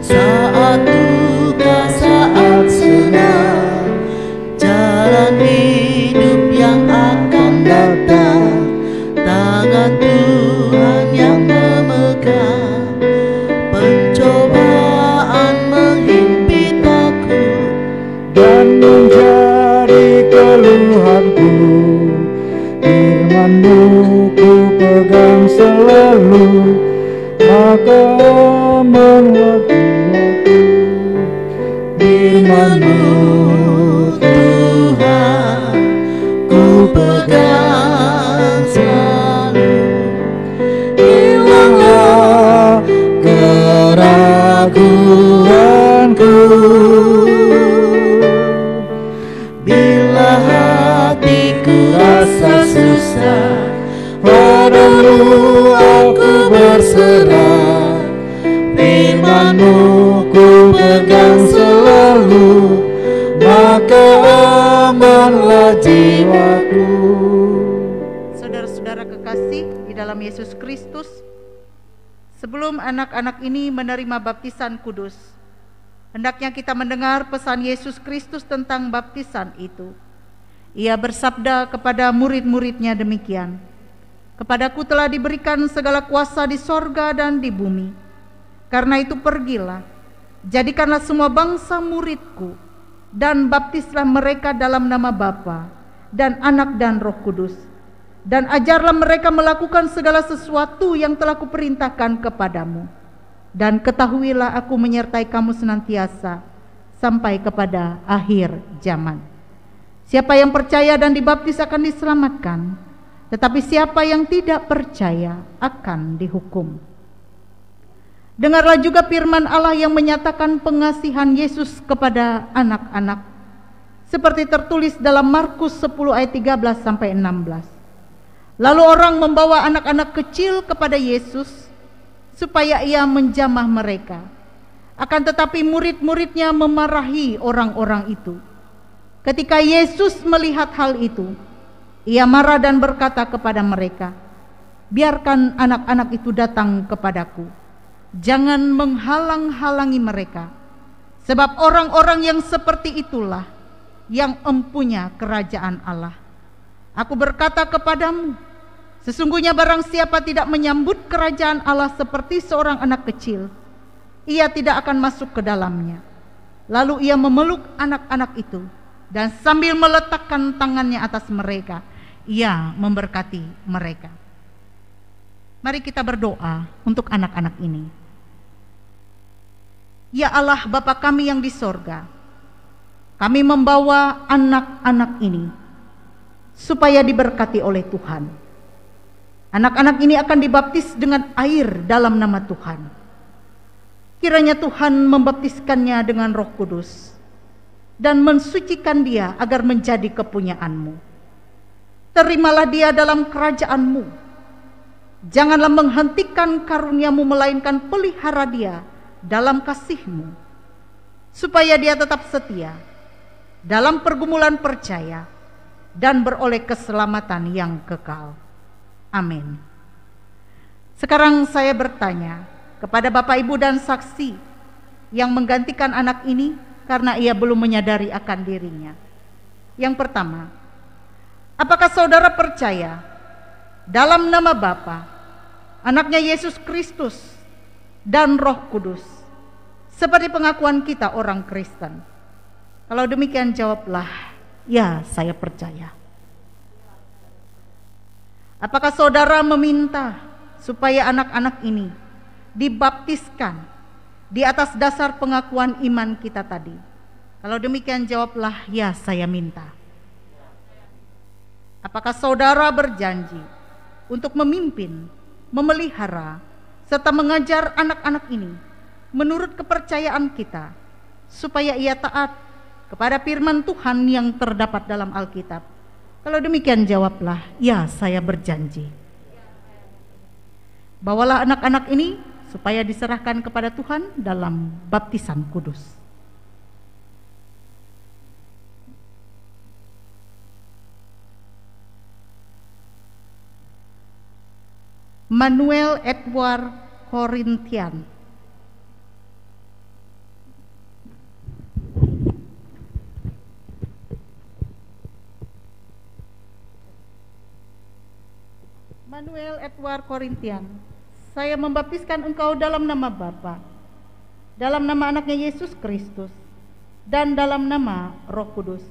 saat duka, saat senang, jalan hidup yang akan datang, tangan Tuhan selalu, maka amanlah jiwaku. Firman-Mu Tuhan ku pegang selalu, hilanglah keraguanku. Bila hatiku rasa susah, padamu aku berserah. Firman-Mu ku pegang selalu, maka amanlah jiwaku. Saudara-saudara kekasih di dalam Yesus Kristus, sebelum anak-anak ini menerima baptisan kudus, hendaknya kita mendengar pesan Yesus Kristus tentang baptisan itu. Ia bersabda kepada murid-muridnya demikian, "Kepadaku telah diberikan segala kuasa di sorga dan di bumi. Karena itu pergilah, jadikanlah semua bangsa muridku, dan baptislah mereka dalam nama Bapa dan Anak dan Roh Kudus, dan ajarlah mereka melakukan segala sesuatu yang telah kuperintahkan kepadamu. Dan ketahuilah aku menyertai kamu senantiasa sampai kepada akhir zaman." Siapa yang percaya dan dibaptis akan diselamatkan, tetapi siapa yang tidak percaya akan dihukum. Dengarlah juga firman Allah yang menyatakan pengasihan Yesus kepada anak-anak, seperti tertulis dalam Markus 10 ayat 13 sampai 16. Lalu orang membawa anak-anak kecil kepada Yesus supaya ia menjamah mereka. Akan tetapi murid-muridnya memarahi orang-orang itu. Ketika Yesus melihat hal itu, ia marah dan berkata kepada mereka, "Biarkan anak-anak itu datang kepadaku. Jangan menghalang-halangi mereka, sebab orang-orang yang seperti itulah yang empunya kerajaan Allah. Aku berkata kepadamu, sesungguhnya barang siapa tidak menyambut kerajaan Allah seperti seorang anak kecil, ia tidak akan masuk ke dalamnya." Lalu ia memeluk anak-anak itu, dan sambil meletakkan tangannya atas mereka, ia memberkati mereka. Mari kita berdoa untuk anak-anak ini. Ya Allah Bapa kami yang di sorga, kami membawa anak-anak ini supaya diberkati oleh Tuhan. Anak-anak ini akan dibaptis dengan air dalam nama Tuhan. Kiranya Tuhan membaptiskannya dengan Roh Kudus dan mensucikan dia agar menjadi kepunyaan-Mu. Terimalah dia dalam kerajaan-Mu. Janganlah menghentikan karunia-Mu, melainkan pelihara dia dalam kasih-Mu, supaya dia tetap setia dalam pergumulan percaya dan beroleh keselamatan yang kekal. Amin. Sekarang saya bertanya kepada Bapak Ibu dan saksi yang menggantikan anak ini karena ia belum menyadari akan dirinya. Yang pertama, apakah saudara percaya dalam nama Bapa, Anaknya Yesus Kristus, dan Roh Kudus, seperti pengakuan kita orang Kristen? Kalau demikian jawablah, ya saya percaya. Apakah saudara meminta supaya anak-anak ini dibaptiskan di atas dasar pengakuan iman kita tadi? Kalau demikian jawablah, ya saya minta. Apakah saudara berjanji untuk memimpin, memelihara, serta mengajar anak-anak ini menurut kepercayaan kita, supaya ia taat kepada firman Tuhan yang terdapat dalam Alkitab? Kalau demikian jawablah, ya saya berjanji. Bawalah anak-anak ini supaya diserahkan kepada Tuhan dalam baptisan kudus. Manuel Edward Korintian. Manuel Edward Korintian, saya membaptiskan engkau dalam nama Bapa, dalam nama Anaknya Yesus Kristus, dan dalam nama Roh Kudus,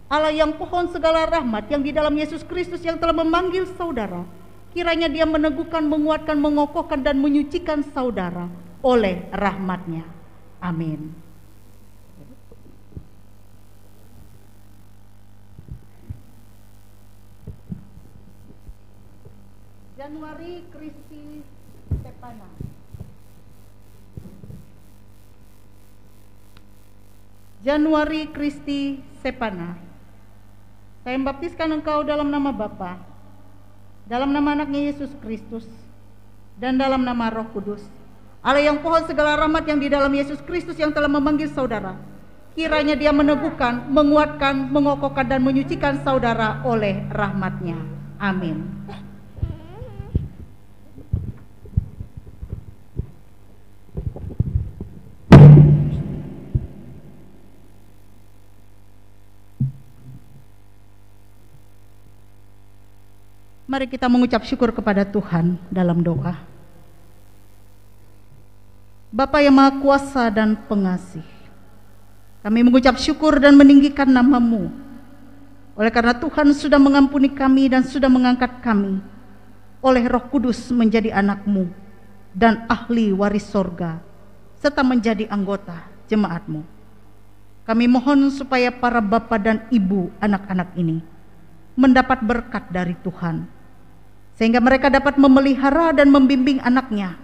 Allah yang pohon segala rahmat, yang di dalam Yesus Kristus yang telah memanggil saudara Kiranya Dia meneguhkan, menguatkan, mengokohkan, dan menyucikan saudara oleh rahmat-Nya. Amin. Januari Kristi Sepana. Januari Kristi Sepana. Saya membaptiskan engkau dalam nama Bapa, dalam nama anaknya Yesus Kristus, dan dalam nama Roh Kudus. Allah yang pohon segala rahmat yang di dalam Yesus Kristus yang telah memanggil saudara. Kiranya Dia meneguhkan, menguatkan, mengokohkan, dan menyucikan saudara oleh rahmat-Nya. Amin. Mari kita mengucap syukur kepada Tuhan dalam doa. Bapa yang Maha Kuasa dan Pengasih, kami mengucap syukur dan meninggikan nama-Mu. Oleh karena Tuhan sudah mengampuni kami dan sudah mengangkat kami oleh Roh Kudus menjadi anak-Mu dan ahli waris sorga, serta menjadi anggota jemaat-Mu. Kami mohon supaya para bapa dan ibu anak-anak ini mendapat berkat dari Tuhan, sehingga mereka dapat memelihara dan membimbing anaknya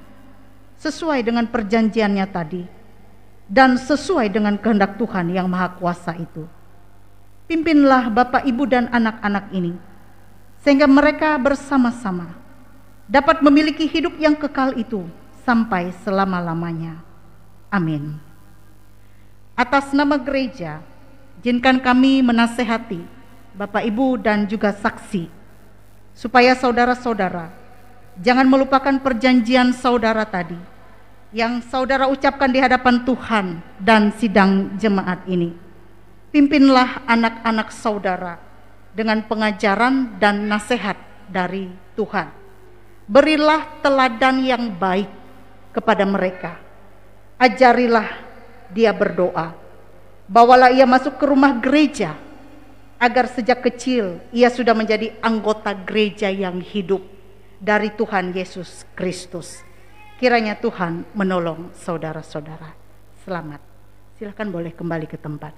sesuai dengan perjanjiannya tadi dan sesuai dengan kehendak Tuhan yang Maha Kuasa itu. Pimpinlah Bapak, Ibu, dan anak-anak ini sehingga mereka bersama-sama dapat memiliki hidup yang kekal itu sampai selama-lamanya. Amin. Atas nama gereja, izinkan kami menasehati Bapak, Ibu, dan juga saksi, supaya saudara-saudara jangan melupakan perjanjian saudara tadi yang saudara ucapkan di hadapan Tuhan dan sidang jemaat ini. Pimpinlah anak-anak saudara dengan pengajaran dan nasihat dari Tuhan. Berilah teladan yang baik kepada mereka. Ajarilah dia berdoa. Bawalah ia masuk ke rumah gereja, agar sejak kecil ia sudah menjadi anggota gereja yang hidup dari Tuhan Yesus Kristus. Kiranya Tuhan menolong saudara-saudara. Selamat. Silakan boleh kembali ke tempat.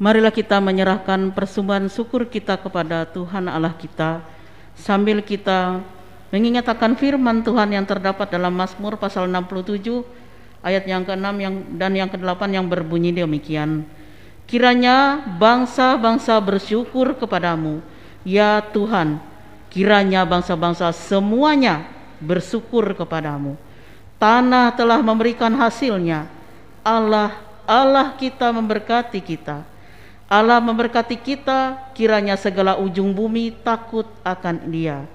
Marilah kita menyerahkan persembahan syukur kita kepada Tuhan Allah kita, sambil kita mengingat akan firman Tuhan yang terdapat dalam Mazmur pasal 67 ayat yang ke-6 dan yang ke-8 yang berbunyi demikian. Kiranya bangsa-bangsa bersyukur kepadamu, ya Tuhan. Kiranya bangsa-bangsa semuanya bersyukur kepadamu. Tanah telah memberikan hasilnya. Allah kita memberkati kita. Allah memberkati kita, kiranya segala ujung bumi takut akan Dia.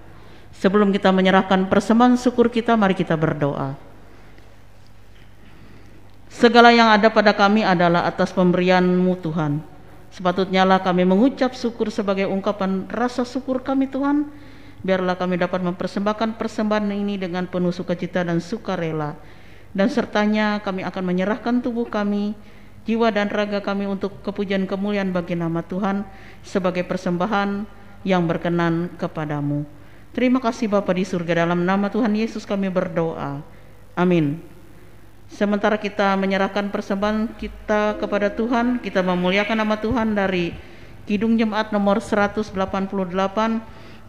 Sebelum kita menyerahkan persembahan syukur kita, mari kita berdoa. Segala yang ada pada kami adalah atas pemberian-Mu Tuhan. Sepatutnya lah kami mengucap syukur sebagai ungkapan rasa syukur kami Tuhan. Biarlah kami dapat mempersembahkan persembahan ini dengan penuh sukacita dan sukarela. Dan sertanya kami akan menyerahkan tubuh kami, jiwa dan raga kami untuk kepujian kemuliaan bagi nama Tuhan sebagai persembahan yang berkenan kepadamu. Terima kasih Bapa di surga, dalam nama Tuhan Yesus kami berdoa. Amin. Sementara kita menyerahkan persembahan kita kepada Tuhan, kita memuliakan nama Tuhan dari Kidung Jemaat nomor 188,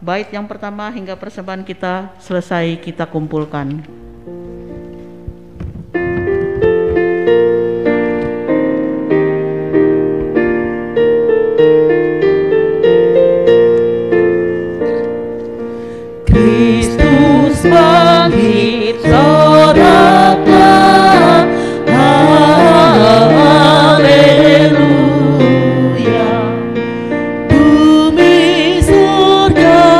bait yang pertama hingga persembahan kita selesai kita kumpulkan. Kristus bangkit, soraklah, haleluya. Bumi surga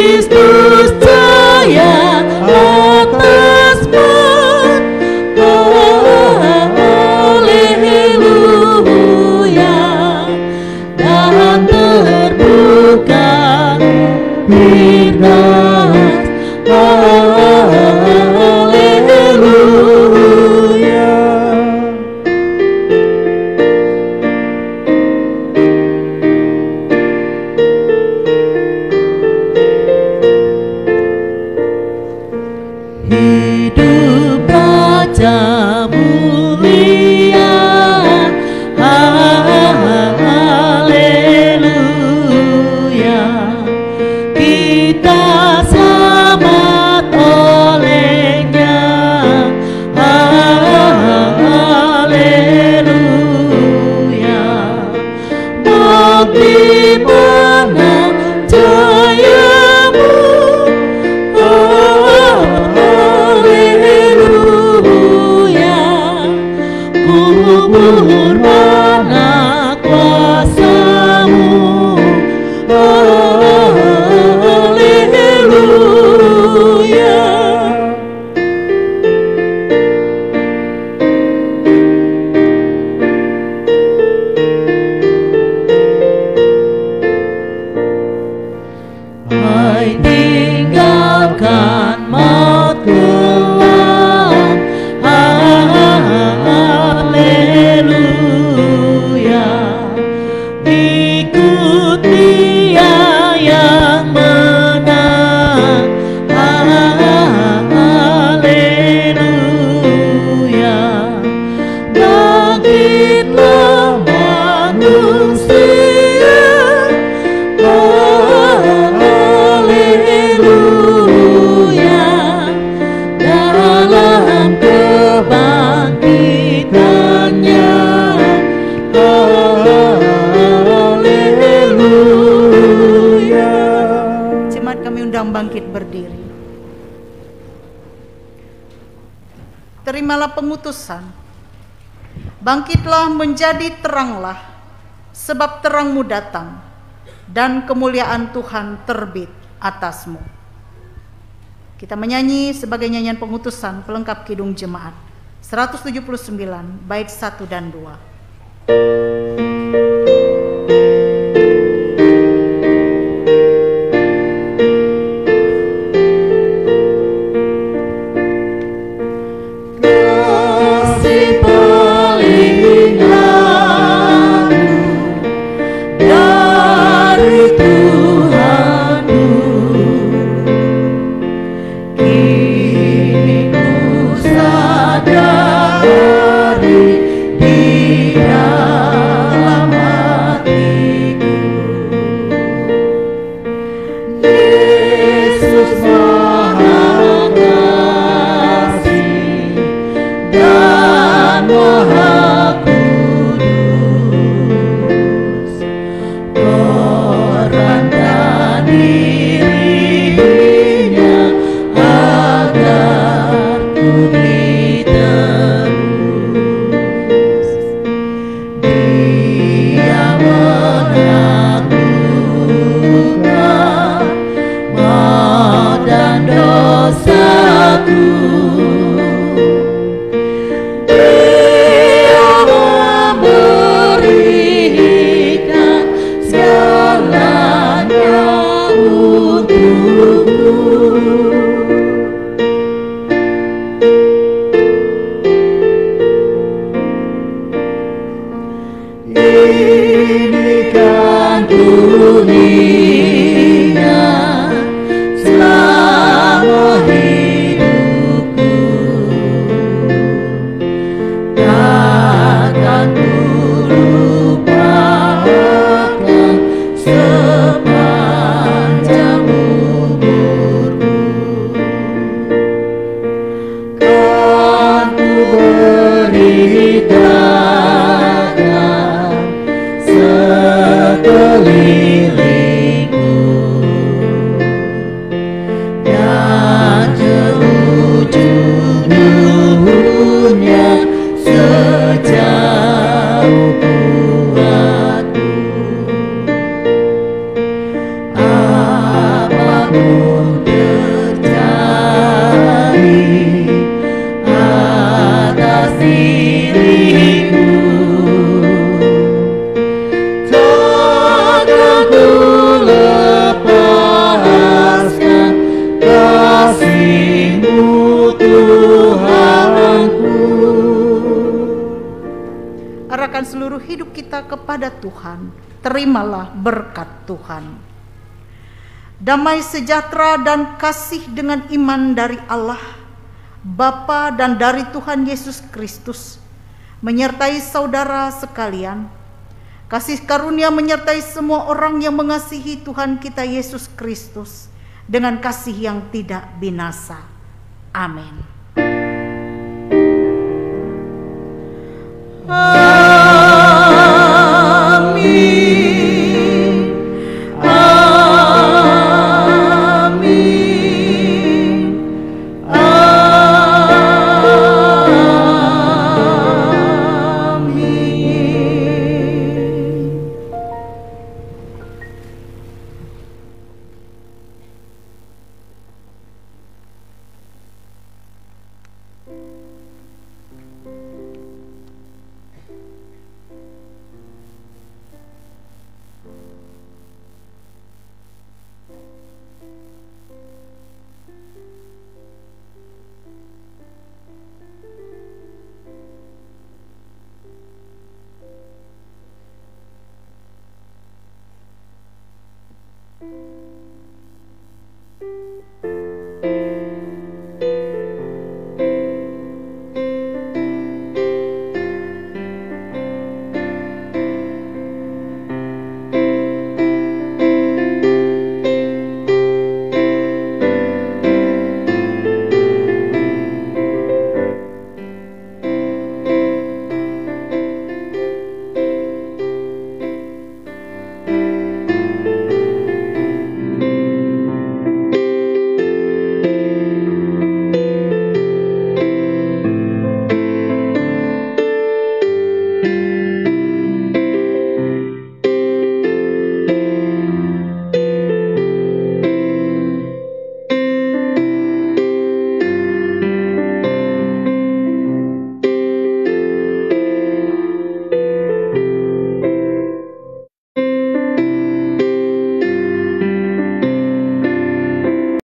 Kristus jaya atasmu. Haleluya. Dan terbuka Firdaus. Haleluya. Hidup Raja mulia. Haleluya. Kita selamat olehnya. Haleluya. Di mana jayamu. Haleluya. Kubur mana kuasamu. Haleluya. Hai tinggalkan maut gelap. Haleluya. Ikut Dia yang menang. Haleluya. Bangkitlah manusia. Haleluya. Dalam kebangkitannya. Haleluya. Jemaat kami undang bangkit berdiri. Terimalah pengutusan. Bangkitlah menjadi teranglah, sebab terangmu datang dan kemuliaan Tuhan terbit atasmu. Kita menyanyi sebagai nyanyian pengutusan pelengkap kidung jemaat 179 bait 1 dan 2. Kasih paling lalu dari Tuhanku. Kini ku sadari di dalam hati. seluruh hidup kita kepada Tuhan. Terimalah berkat Tuhan. Damai sejahtera dan kasih dengan iman dari Allah Bapa dan dari Tuhan Yesus Kristus menyertai saudara sekalian. Kasih karunia menyertai semua orang yang mengasihi Tuhan kita Yesus Kristus dengan kasih yang tidak binasa. Amin.